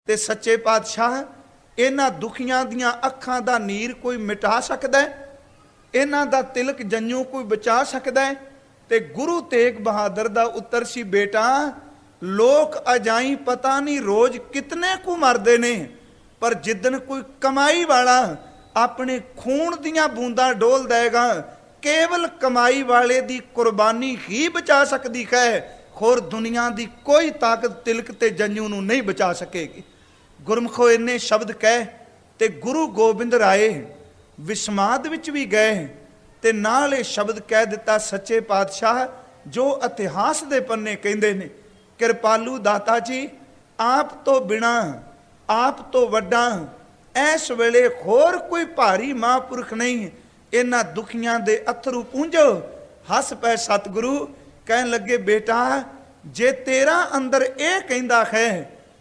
ते सच्चे पातशाह इन्हां दुखियां दियां अखां दा नीर कोई मिटा सकदा है, इन्हां दा तिलक जंजू कोई बचा सकदा है। ते गुरु तेग बहादुर दा उत्तर सी, बेटा लोक अजाई पता नहीं रोज कितने को मरदे ने, पर जिदन कोई कमाई वाला अपने खून दियां बूंदां डोल देगा, केवल कमाई वाले दी कुर्बानी ही बचा सकती है। होर दुनिया दी कोई ताकत तिलक ते जंजू नूं नहीं बचा सकेगी। गुरमुखो इन्ने शब्द कह ते गुरु गोबिंद राय विस्माद विच भी गए ते नाल ये शब्द कह दिता, सच्चे पातशाह जो इतिहास दे पन्ने कहंदे ने, कृपालू दाता जी आप तो बिना आप तो वड्डा ऐस वेले होर कोई भारी महापुरख नहीं, इन्हां दुखियां दे अथरू पूंजो। हस पै सतगुरु कहन लगे, बेटा जे तेरा अंदर ये कहंदा है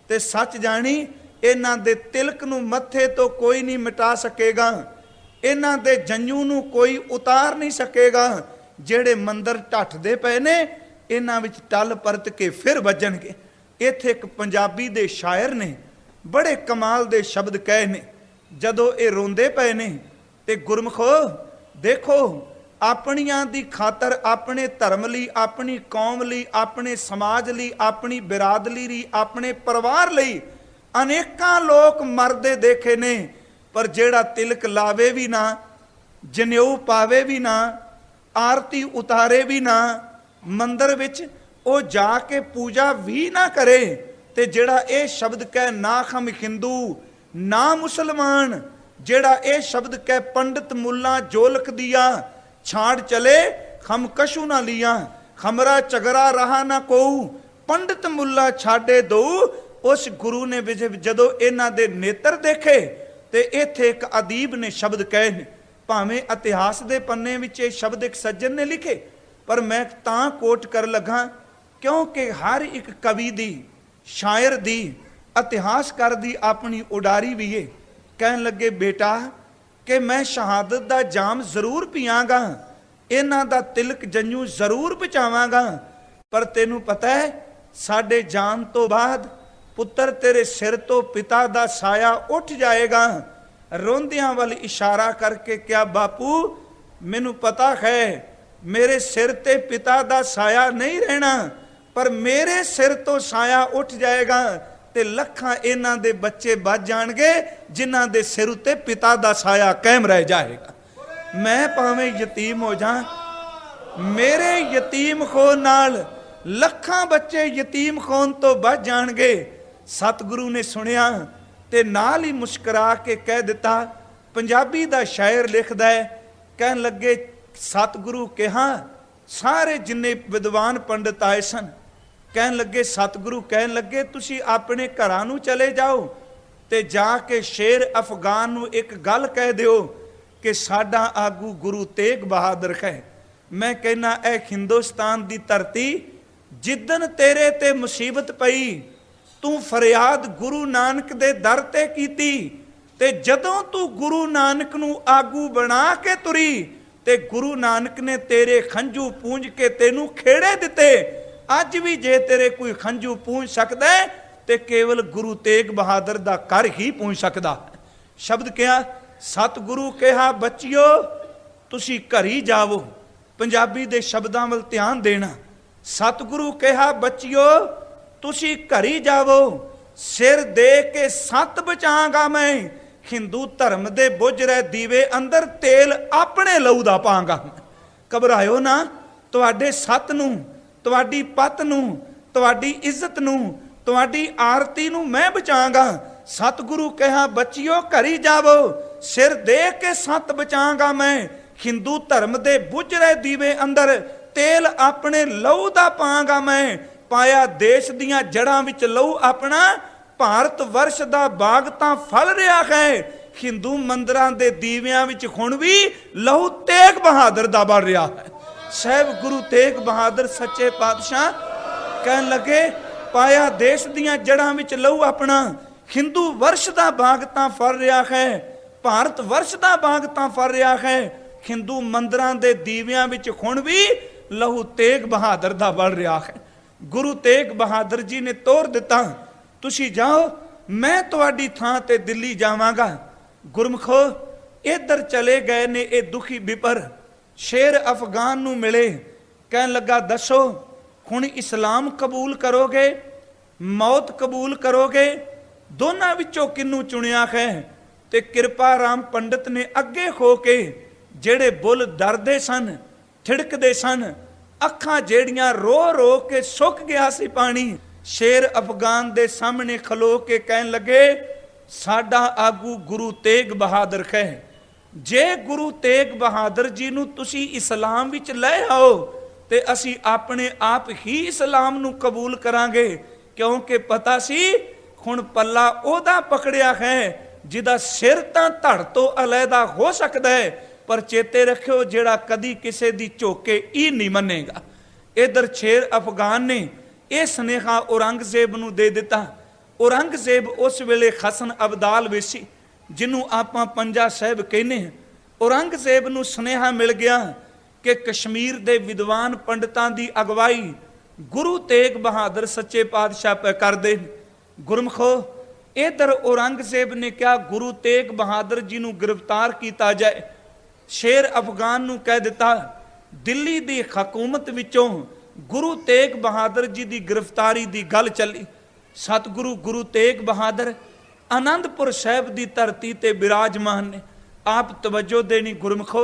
ते सच जानी इन्हां दे तिलक नूं मत्थे तो कोई नहीं मिटा सकेगा, इन्हां दे जंजू नूं कोई उतार नहीं सकेगा। जेड़े मंदिर ढठदे पए ने इन्हां विच टल परत के फिर वजणगे। इत्थे एक पंजाबी दे शायर ने बड़े कमाल दे शब्द कहे ने, जदों ये रोंदे पए ने ते गुरमुखो देखो अपनियां दी खातर, अपने धर्म लई, अपनी कौम लई, अपने समाज लई, अपनी बिरादरी लई, अपने परिवार लई अनेकां लोक मरदे देखे ने, पर जेड़ा तिलक लावे भी ना, जनेऊ पावे भी ना, आरती उतारे भी ना, मंदिर विच ओ जाके पूजा भी ना करे, ते जेड़ा ये शब्द कह ना हम हिंदू ना मुसलमान, जेड़ा ये शब्द कह पंडित मुल्ला जो लिख दिया, छाड़ चले हम कशु ना लिया, हमरा चगरा रहा ना को, पंडित मुल्ला छाड़े दो। उस गुरु ने जदों इन्हां दे नेत्र देखे ते इत्थे एक अदीब ने शब्द कहे ने, भावें इतिहास दे पन्ने विच ये शब्द एक सज्जन ने लिखे, पर मैं तां कोट कर लगा क्योंकि हर एक कवि दी, शायर दी, इतिहासकार दी अपनी उडारी भी है। कहन लगे, बेटा कि मैं शहादत दा जाम जरूर पीआंगा, इन्हां दा तिलक जंजू जरूर बचावांगा, पर तेनू पता है साडे जान तो बाद पुत्र तेरे सिर तो पिता दा साया उठ जाएगा। रोंदियां वाल इशारा करके, क्या बापू मैनू पता है मेरे सिर ते पिता दा साया नहीं रहना, पर मेरे सिर तो साया उठ जाएगा ते लखां इन्हां दे बच्चे बच जाणगे जिन्हां दे सिर उत्ते पिता दा साया कायम रह जाएगा। मैं भावें यतीम हो जा, मेरे यतीम खोन नाल लखां बच्चे यतीम खोन तो बच जाणगे। सतगुरु ने सुनिया ते नाल ही मुस्करा के कह दिता, पंजाबी दा शायर लिखदा है, कहन लगे सतगुरु कहा सारे जिन्ने विद्वान पंडित आए सन, कहन लगे सतगुरु कहन लगे तुसी अपने घरां नूं चले जाओ ते जाके शेर अफगान नूं एक गल कह दिओ कि साडा आगू गुरु तेग बहादुर है। मैं कहना ए हिंदुस्तान दी धरती जिदन तेरे ते मुसीबत पई तू फरियाद गुरु नानक दे दर ते कीती, ते जदों तू गुरु नानक नूं आगू बना के तुरी ते गुरु नानक ने तेरे खंजू पूंज के तेनू खेड़े दिते। अज भी जे तेरे कोई खंजू पूंज सकदा है ते केवल गुरु तेग बहादुर दा कर ही पूंज सकदा। शब्द क्या, सतगुरु कहा बच्चियो तुसी घरी जावो। पंजाबी दे शब्दां वल ध्यान देना। सतगुरु कहा बच्चियो तुसी घरी जावो, सिर दे के सत बचांगा मैं, हिंदू धर्म दे बुझ रहे दीवे अंदर तेल अपने लहू दा पांगा। घबरायो ना, तुहाडे सत नूं, तुहाडी पत नूं, तुहाडी इज्जत नूं, तुहाडी आरती नूं मैं बचांगा। सतगुरु कहा बच्चियो घरी जावो, सिर दे के सत बचांगा मैं, हिंदू धर्म दे बुझ रहे दीवे अंदर तेल अपने लहू दा पांगा मैं। पाया देश दियां जड़ां विच लहू अपना, भारत वर्ष दा बाग तां फल रहा है, हिंदू मंदिरां दे दीवियां विच हुण भी लहू तेग बहादुर दा बण रहा है। साहब गुरु तेग बहादुर सच्चे पातशाह कहन लगे, पाया देश दियां जड़ां विच लहू अपना, हिंदू वर्ष दा बाग तां फल रहा है, भारत वर्ष दा बाग तां फल रहा है, हिंदू मंदिरां दे दीवियां विच हुण भी लहू तेग बहादुर दा बण रहा है। गुरु तेग बहादुर जी ने तोर दिता, तुसी जाओ मैं तुहाडी थां ते दिल्ली जावांगा। गुरमुखो इधर चले गए ने ये दुखी विपर। शेर अफगान नूं मिले, कहन लगा दसो हुण इस्लाम कबूल करोगे, मौत कबूल करोगे? दोनों विचों किनू चुनिया है? ते कृपा राम पंडित ने अगे हो के जेड़े बुल डरदे सन, ठिड़कदे सन, अखां जेड़ियां रो रो के सुक गया सी पानी, शेर अफगान दे सामने खलो के कहन लगे साडा आगू गुरु तेग बहादुर है। जे गुरु तेग बहादुर जी नूं तुसी इस्लाम विच ले आओ ते असी अपने आप ही इस्लाम नूं कबूल करांगे, क्योंकि पता सी हुण पल्ला ओदा पकड़िया है जिदा सिर तां धड़ तो अलहदा हो सकता है, पर चेते रखियो जेड़ा कदी किसे दी झोके ही नहीं मनेगा। इधर शेर अफगान ने यह सुनेहा औरंगजेब नूं दे दिता। औरंगजेब उस वेले हसन अब्दाल वेसी जिन्हों आपां पंजा साहिब कहने, औरंगजेब नूं सुनेहा मिल गया कि कश्मीर दे विद्वान पंडितां दी अगवाई गुरु तेग बहादुर सच्चे पातशाह पे करदे। गुरमुखो इधर औरंगजेब ने क्या गुरु तेग बहादुर जी नूं गिरफ्तार किया जाए। शेर अफगान नूं कह दिता दिल्ली दी हकूमत विचों गुरु तेग बहादुर जी दी गिरफ्तारी दी गल चली। सतगुरु गुरु तेग बहादुर आनंदपुर साहिब दी धरती ते विराजमान ने। आप तवज्जो देनी गुरमुखो,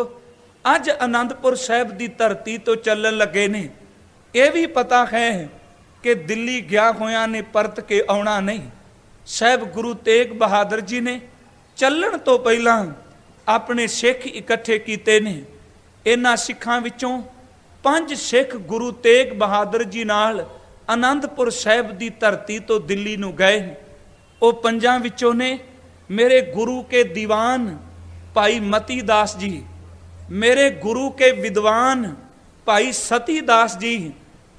अज आनंदपुर साहिब दी धरती तो चलन लगे ने। यह भी पता है कि दिल्ली गया होया ने परत के आना नहीं। साहिब गुरु तेग बहादुर जी ने चलन तो पहला अपने सिख इकट्ठे किए ने। इन्हां सिखां विचों 5 सिख गुरु तेग बहादुर जी नाल आनंदपुर साहिब दी धरती तो दिल्ली नूं गए। वो 5 विचों ने मेरे गुरु के दीवान भाई मती दास जी, मेरे गुरु के विद्वान भाई सती दास जी,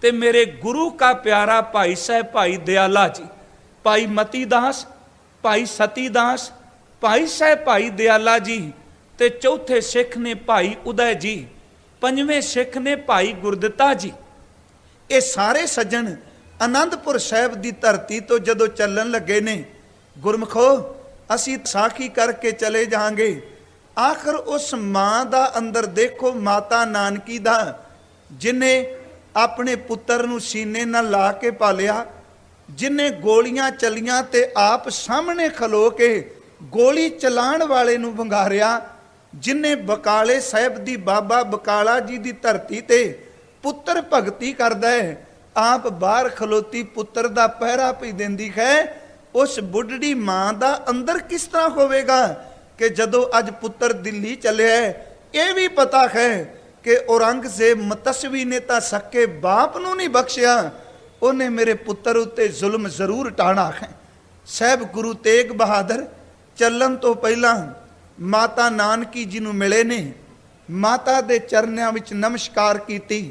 ते मेरे गुरु का प्यारा भाई साहब भाई दयाला जी। भाई मती दास, भाई सती दास, भाई साहब भाई दयाला जी, ते चौथे सिख ने भाई उदय जी, 5वें सिख ने भाई गुरदिता जी। ये सारे सज्जन आनंदपुर साहिब की धरती तो जदों चलन लगे ने। गुरमुखो असी साखी करके चले जाएंगे। आखिर उस मां दा अंदर देखो, माता नानकी दा, जिन्हें अपने पुत्र नूं सीने नाल ला के पालिया, जिन्हें गोलियां चलियां ते आप सामने खलो के गोली चलाण वाले नूं वंगारिया, जिन्हें बकाले साहिब दी बाबा बकाला जी दी धरती ते पुत्र भगती करदा है, आप बाहर खलोती पुत्र दा पहरा पी देंदी है। उस बुढ़ड़ी मां दा अंदर किस तरह होवेगा कि जदों अज पुत्र दिल्ली चले है। यह भी पता है कि औरंगजेब मतस्वी ने तां सके बाप नूं नहीं बख्शिया, उन्हें मेरे पुत्र उत्ते जुल्म जरूर टाणा है। साहिब गुरु तेग बहादुर चलन तो पहला माता नानकी जी नूं मिले ने। माता दे चरनिਆਂ विच नमस्कार कीती।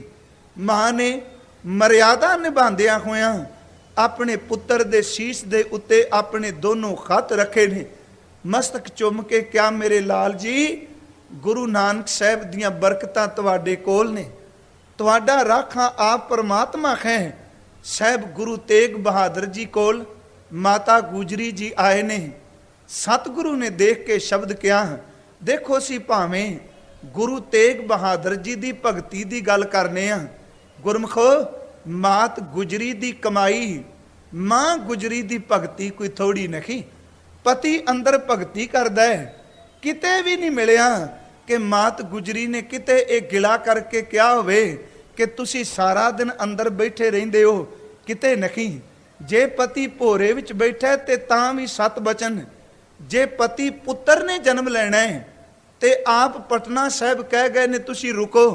मां ने मर्यादा निभांदिया होया अपने पुत्र दे शीश दे उत्ते अपने दोनों खत रखे ने। मस्तक चुम के क्या मेरे लाल जी, गुरु नानक साहिब दियां बरकतां तुहाडे कोल ने, तुहाडा राखा आप परमात्मा है। साहिब गुरु तेग बहादुर जी कोल माता गुजरी जी आए ने। सतगुरु ने देख के शब्द किया, देखो सी भावें गुरु तेग बहादुर जी दी भगती दी गल करने आ। गुरमुखो मात गुजरी दी कमाई, मां गुजरी दी भगती कोई थोड़ी नहीं। पति अंदर भगती करदा है, किते भी नहीं मिलिया कि मात गुजरी ने किते एक गिला करके क्या होवे कि तुसी सारा दिन अंदर बैठे रहिंदे हो, किते नहीं। जे पति भोरे विच बैठा ते तां भी 7 बचन। जे पति पुत्र ने जन्म लेना है ते आप पटना साहिब कह गए ने तुसी रुको,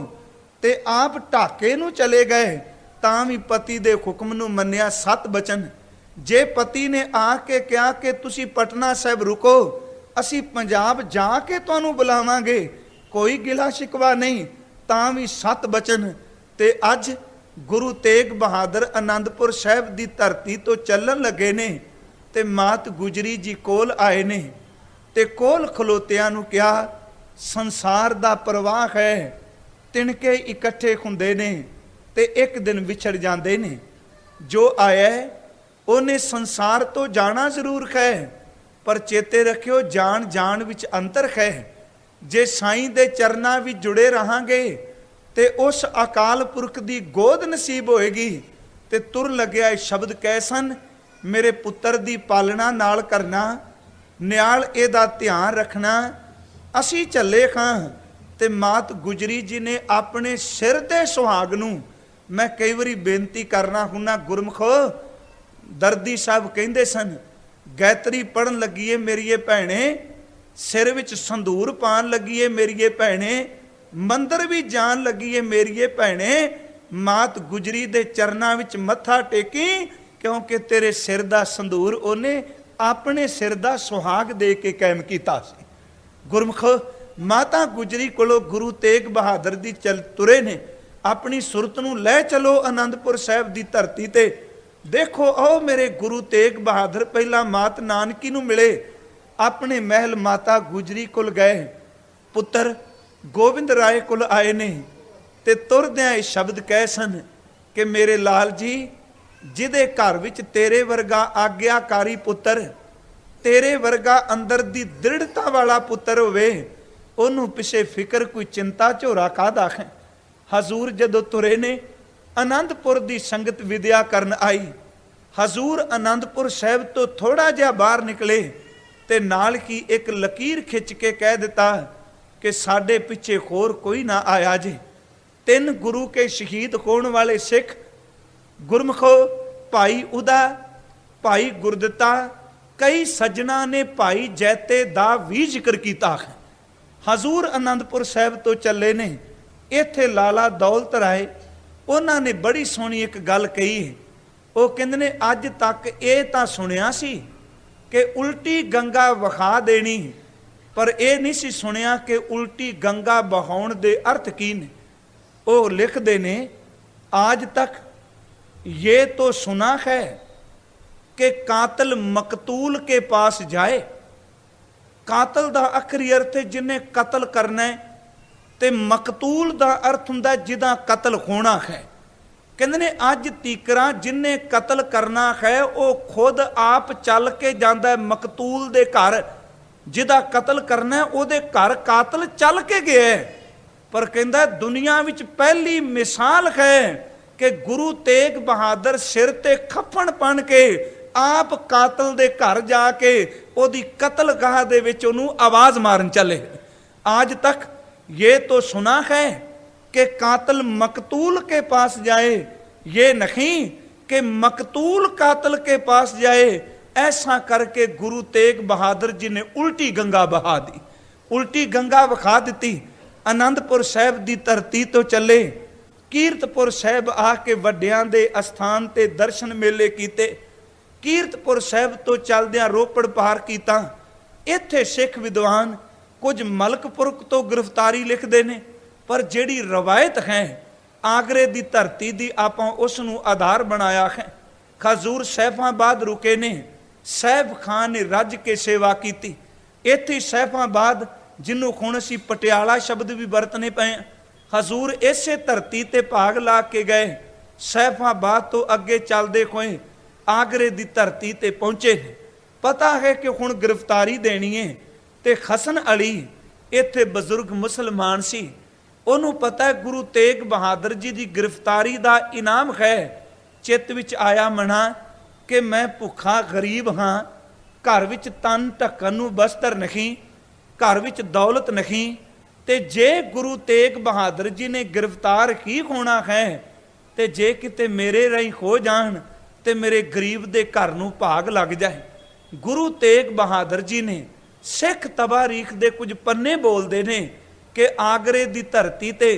ते आप ढाके नूं चले गए तां भी पति दे हुक्म नूं मन्निया 7 बचन। जे पति ने आके कहा कि तुसी पटना साहिब रुको, असी पंजाब जाके तुहानूं बुलावांगे, कोई गिला शिकवा नहीं, तां भी 7 बचन। ते अज गुरु तेग बहादुर आनंदपुर साहिब दी धरती तो चलन लगे ने ते मात गुजरी जी कोल आए ने ते कोल खलोतियां नूं कहा संसार दा प्रवाह है, तिनके इकट्ठे हुंदे ने ते एक दिन विछड़ जांदे ने। जो आया है ਉਹਨੇ ਸੰਸਾਰ ਤੋਂ ਜਾਣਾ ਜ਼ਰੂਰ ਹੈ, ਪਰ ਚੇਤੇ ਰੱਖਿਓ ਜਾਣ ਜਾਣ ਵਿੱਚ ਅੰਤਰ ਹੈ। ਜੇ ਸਾਈਂ ਦੇ ਚਰਨਾਂ ਵਿੱਚ ਜੁੜੇ ਰਹਾਂਗੇ ਤੇ ਉਸ ਅਕਾਲ ਪੁਰਖ ਦੀ ਗੋਦ ਨਸੀਬ ਹੋਏਗੀ। ਤੇ ਤੁਰ ਲੱਗਿਆ ਇਹ ਸ਼ਬਦ ਕੈਸਨ, ਮੇਰੇ ਪੁੱਤਰ ਦੀ ਪਾਲਣਾ ਨਾਲ ਕਰਨਾ, ਨਿਆਲ ਇਹਦਾ ਧਿਆਨ ਰੱਖਣਾ। ਅਸੀਂ ਚੱਲੇ ਖਾਂ ਤੇ ਮਾਤ ਗੁਜਰੀ ਜੀ ਨੇ ਆਪਣੇ ਸਿਰ ਦੇ ਸੁਹਾਗ ਨੂੰ, ਮੈਂ ਕਈ ਵਾਰੀ ਬੇਨਤੀ ਕਰਨਾ ਹੁੰਨਾ ਗੁਰਮਖੋ, ਦਰਦੀ ਸਾਹਿਬ ਕਹਿੰਦੇ ਸਨ ਗਾਇਤਰੀ ਪੜਨ ਲੱਗੀਏ ਮੇਰੀਏ ਭੈਣੇ, ਸਿਰ ਵਿੱਚ ਸੰਧੂਰ ਪਾਣ ਲੱਗੀਏ ਮੇਰੀਏ ਭੈਣੇ, ਮੰਦਰ ਵੀ ਜਾਣ ਲੱਗੀਏ ਮੇਰੀਏ ਭੈਣੇ, ਮਾਤ ਗੁਜਰੀ ਦੇ ਚਰਨਾਂ ਵਿੱਚ ਮੱਥਾ ਟੇਕੀ, ਕਿਉਂਕਿ ਤੇਰੇ ਸਿਰ ਦਾ ਸੰਧੂਰ ਉਹਨੇ ਆਪਣੇ ਸਿਰ ਦਾ ਸੁਹਾਗ ਦੇ ਕੇ ਕਾਇਮ ਕੀਤਾ ਸੀ। ਗੁਰਮੁਖ ਮਾਤਾ ਗੁਜਰੀ ਕੋਲੋਂ ਗੁਰੂ ਤੇਗ ਬਹਾਦਰ ਦੀ ਚਲ ਤੁਰੇ ਨੇ, ਆਪਣੀ ਸੁਰਤ ਨੂੰ ਲੈ ਚਲੋ ਆਨੰਦਪੁਰ ਸਾਹਿਬ ਦੀ ਧਰਤੀ ਤੇ। ਦੇਖੋ ਆਓ ਮੇਰੇ ਗੁਰੂ ਤੇਗ ਬਹਾਦਰ ਪਹਿਲਾਂ ਮਾਤ ਨਾਨਕੀ ਨੂੰ ਮਿਲੇ, ਆਪਣੇ ਮਹਿਲ ਮਾਤਾ ਗੁਜਰੀ ਕੋਲ ਗਏ, ਪੁੱਤਰ ਗੋਬਿੰਦ ਰਾਏ ਕੋਲ ਆਏ ਨੇ ਤੇ ਤੁਰਦਿਆਂ ਇਹ ਸ਼ਬਦ ਕਹੇ ਸਨ ਕਿ ਮੇਰੇ ਲਾਲ ਜੀ, ਜਿਹਦੇ ਘਰ ਵਿੱਚ ਤੇਰੇ ਵਰਗਾ ਆਗਿਆਕਾਰੀ ਪੁੱਤਰ, ਤੇਰੇ ਵਰਗਾ ਅੰਦਰ ਦੀ ਦ੍ਰਿੜਤਾ ਵਾਲਾ ਪੁੱਤਰ ਹੋਵੇ, ਉਹਨੂੰ ਪਿਛੇ ਫਿਕਰ ਕੋਈ ਚਿੰਤਾ ਝੋਰਾ ਕਾਹਦਾ ਹੈ। ਹਜ਼ੂਰ ਜਦੋਂ ਤੁਰੇ ਨੇ, ਆਨੰਦਪੁਰ ਦੀ ਸੰਗਤ ਵਿਦਿਆ ਕਰਨ ਆਈ। ਹਜ਼ੂਰ ਆਨੰਦਪੁਰ ਸਾਹਿਬ ਤੋਂ ਥੋੜਾ ਜਿਹਾ ਬਾਹਰ ਨਿਕਲੇ ਤੇ ਨਾਲ ਕੀ ਇੱਕ ਲਕੀਰ ਖਿੱਚ ਕੇ ਕਹਿ ਦਿੱਤਾ ਕਿ ਸਾਡੇ ਪਿੱਛੇ ਹੋਰ ਕੋਈ ਨਾ ਆਇਆ ਜੇ। 3 ਗੁਰੂ ਕੇ ਸ਼ਹੀਦ ਹੋਣ ਵਾਲੇ ਸਿੱਖ ਗੁਰਮਖੋ, ਭਾਈ ਉਦਾ, ਭਾਈ ਗੁਰਦਿੱਤਾ, ਕਈ ਸੱਜਣਾ ਨੇ ਭਾਈ ਜੈਤੇ ਦਾ ਵੀ ਜ਼ਿਕਰ ਕੀਤਾ ਹੈ। ਹਜ਼ੂਰ ਆਨੰਦਪੁਰ ਸਾਹਿਬ ਤੋਂ ਚੱਲੇ ਨੇ, ਇੱਥੇ ਲਾਲਾ ਦੌਲਤ ਰਾਏ ਉਹਨਾਂ ਨੇ ਬੜੀ ਸੋਹਣੀ ਇੱਕ ਗੱਲ ਕਹੀ। ਉਹ ਕਹਿੰਦੇ ਨੇ ਅੱਜ ਤੱਕ ਇਹ ਤਾਂ ਸੁਣਿਆ ਸੀ ਕਿ ਉਲਟੀ ਗੰਗਾ ਵਖਾ ਦੇਣੀ, ਪਰ ਇਹ ਨਹੀਂ ਸੀ ਸੁਣਿਆ ਕਿ ਉਲਟੀ ਗੰਗਾ ਬਹਾਉਣ ਦੇ ਅਰਥ ਕੀ ਨੇ। ਉਹ ਲਿਖਦੇ ਨੇ आज तक ये तो सुना है कि कातिल मकतूल के पास जाए। कातिल दा आखरी अर्थ है जिन्हें कतल करना है, ते मकतूल दा अर्थ हुंदा जिदा कतल होना है। कहते ने अज तीकरा जिन्हें कतल करना है वो खुद आप चल के जाता है मकतूल दे घर, जिदा कतल करना है ओदे घर कातिल चल के गया है। पर कहता दुनिया विच पहली मिसाल है कि गुरु तेग बहादुर सिर ते खफन पन के आप कातिल दे घर जाके ओदी कतलगाह दे विच ओनू आवाज मारन चले। आज तक ये तो सुना है कि कातिल मकतूल के पास जाए, ये नहीं कि मकतूल कातिल के पास जाए। ऐसा करके गुरु तेग बहादुर जी ने उल्टी गंगा बहा दी, उल्टी गंगा बखा दी। आनंदपुर साहब की धरती तो चले, कीरतपुर साहब आके वड्डियां दे अस्थान ते दर्शन मेले कीते। कीरतपुर साहब तो चलदियां रोपड़ पार कीता। इत्थे सिख विद्वान कुछ मलकपुर तो गिरफ्तारी लिखते हैं, पर जिहड़ी रवायत है आगरे की धरती की आपां उस नूं आधार बनाया है। खजूर सैफाबाद रुके ने, सैफ खान ने रज के सेवा की। इत्थे सैफाबाद जिन्हों हुण असीं पटियाला शब्द भी वरतने पे, हजूर इसे धरती ते भाग ला के गए। सैफाबाद तो अगे चलते हुए आगरे की धरती ते पहुंचे। पता है कि हुण गिरफ्तारी देनी है, ते हसन अली इत्थे बजुर्ग मुसलमान सी, उन्हों पता है गुरु तेग बहादुर जी की गिरफ्तारी का इनाम है। चित विच आया मना कि मैं भुखा गरीब हाँ, घर विच तन ढक्कन नूं बस्तर नहीं, घर विच दौलत नहीं, ते जे गुरु तेग बहादुर जी ने गिरफ्तार ही होना है, ते जे किते मेरे राही हो जान ते मेरे गरीब दे घर नूं भाग लग जाए। गुरु तेग बहादुर जी ने सिख तबारीख दे कुछ पन्ने बोलते ने कि आगरे की धरती ते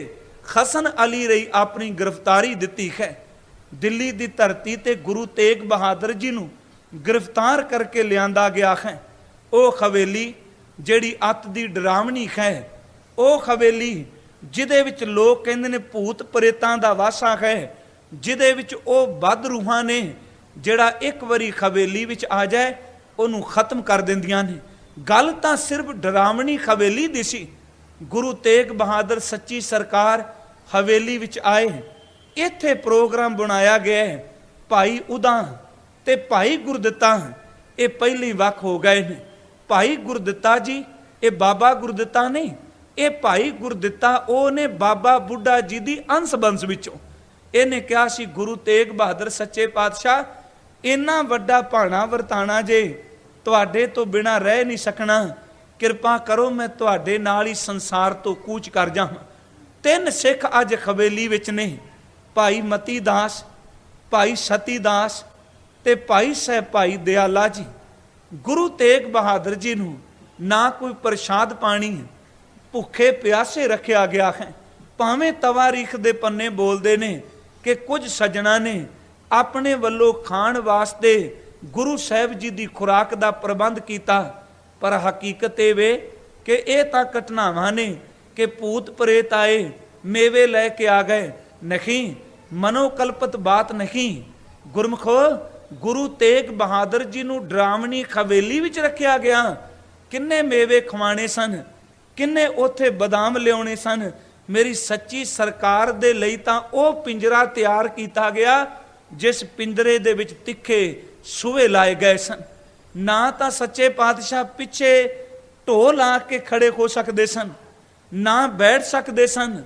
हसन अली रही अपनी गिरफ्तारी दी है। दिल्ली की धरती ते गुरु तेग बहादुर जी नूं गिरफ्तार करके लियांदा गया है। वो हवेली जिहड़ी अत दी डरावनी है, वो हवेली जिहदे विच लोग कहंदे ने भूत प्रेतां दा वासा है, जिहदे विच वो बद रूहां ने जिहड़ा एक वारी हवेली विच आ जाए उहनूं खत्म कर दिंदियां ने। गल तां सिर्फ डरावनी हवेली दी सी। गुरु तेग बहादुर सच्ची सरकार हवेली विच आए, इत्थे प्रोग्राम बनाया गया है। भाई उदा ਤੇ ਭਾਈ ਗੁਰਦਿੱਤਾ ਇਹ ਪਹਿਲੀ ਵੱਖ ਹੋ ਗਏ ਨੇ। ਭਾਈ ਗੁਰਦਿੱਤਾ ਜੀ ਇਹ ਬਾਬਾ ਗੁਰਦਿੱਤਾ ਨਹੀਂ, ਇਹ ਭਾਈ ਗੁਰਦਿੱਤਾ ਉਹ ਨੇ ਬਾਬਾ ਬੁੱਢਾ ਜੀ ਦੀ ਅੰਸ਼ ਬੰਸ ਵਿੱਚੋਂ। ਇਹਨੇ ਕਿਹਾ ਸੀ ਗੁਰੂ ਤੇਗ ਬਹਾਦਰ ਸੱਚੇ ਪਾਤਸ਼ਾਹ ਇੰਨਾ ਵੱਡਾ ਭਾਣਾ ਵਰਤਾਣਾ ਜੇ ਤੁਹਾਡੇ ਤੋਂ ਬਿਨਾਂ ਰਹਿ ਨਹੀਂ ਸਕਣਾ, ਕਿਰਪਾ ਕਰੋ ਮੈਂ ਤੁਹਾਡੇ ਨਾਲ ਹੀ ਸੰਸਾਰ ਤੋਂ ਕੂਚ ਕਰ ਜਾਵਾਂ। 3 ਸਿੱਖ ਅੱਜ ਹਵੇਲੀ ਵਿੱਚ ਨੇ, ਭਾਈ ਮਤੀ ਦਾਸ, ਭਾਈ ਸਤੀ ਦਾਸ ਤੇ ਭਾਈ ਸਾਹਿਬ ਭਾਈ ਦਿਆਲਾ ਜੀ। ਗੁਰੂ ਤੇਗ ਬਹਾਦਰ ਜੀ ਨੂੰ ਨਾ ਕੋਈ ਪ੍ਰਸ਼ਾਦ ਪਾਣੀ, ਭੁੱਖੇ ਪਿਆਸੇ ਰੱਖਿਆ ਗਿਆ ਹੈ। ਭਾਵੇਂ ਤਵਾਰੀਖ ਦੇ ਪੰਨੇ ਬੋਲਦੇ ਨੇ ਕਿ ਕੁਝ ਸੱਜਣਾ ਨੇ ਆਪਣੇ ਵੱਲੋਂ ਖਾਣ ਵਾਸਤੇ ਗੁਰੂ ਸਾਹਿਬ ਜੀ ਦੀ ਖੁਰਾਕ ਦਾ ਪ੍ਰਬੰਧ ਕੀਤਾ, ਪਰ ਹਕੀਕਤ ਇਹ ਵੇ ਕਿ ਇਹ ਤਾਂ ਘਟਨਾਵਾਂ ਨੇ ਕਿ ਭੂਤ ਪ੍ਰੇਤ ਆਏ ਮੇਵੇ ਲੈ ਕੇ ਆ ਗਏ। ਨਹੀਂ, ਮਨੋਕਲਪਤ ਬਾਤ ਨਹੀਂ। ਗੁਰਮਖੋ ਗੁਰੂ ਤੇਗ ਬਹਾਦਰ ਜੀ ਨੂੰ ਡਰਾਵਣੀ ਹਵੇਲੀ ਵਿੱਚ ਰੱਖਿਆ ਗਿਆ। ਕਿੰਨੇ ਮੇਵੇ ਖਵਾਣੇ ਸਨ, ਕਿੰਨੇ ਉੱਥੇ ਬਦਾਮ ਲਿਆਉਣੇ ਸਨ। ਮੇਰੀ ਸੱਚੀ ਸਰਕਾਰ ਦੇ ਲਈ ਤਾਂ ਉਹ ਪਿੰਜਰਾ ਤਿਆਰ ਕੀਤਾ ਗਿਆ ਜਿਸ ਪਿੰਜਰੇ ਦੇ ਵਿੱਚ ਤਿੱਖੇ ਸੂਹੇ ਲਾਏ ਗਏ ਸਨ। ਨਾ ਤਾਂ ਸੱਚੇ ਪਾਤਸ਼ਾਹ ਪਿੱਛੇ ਢੋ ਲਾ ਕੇ ਖੜੇ ਹੋ ਸਕਦੇ ਸਨ, ਨਾ ਬੈਠ ਸਕਦੇ ਸਨ,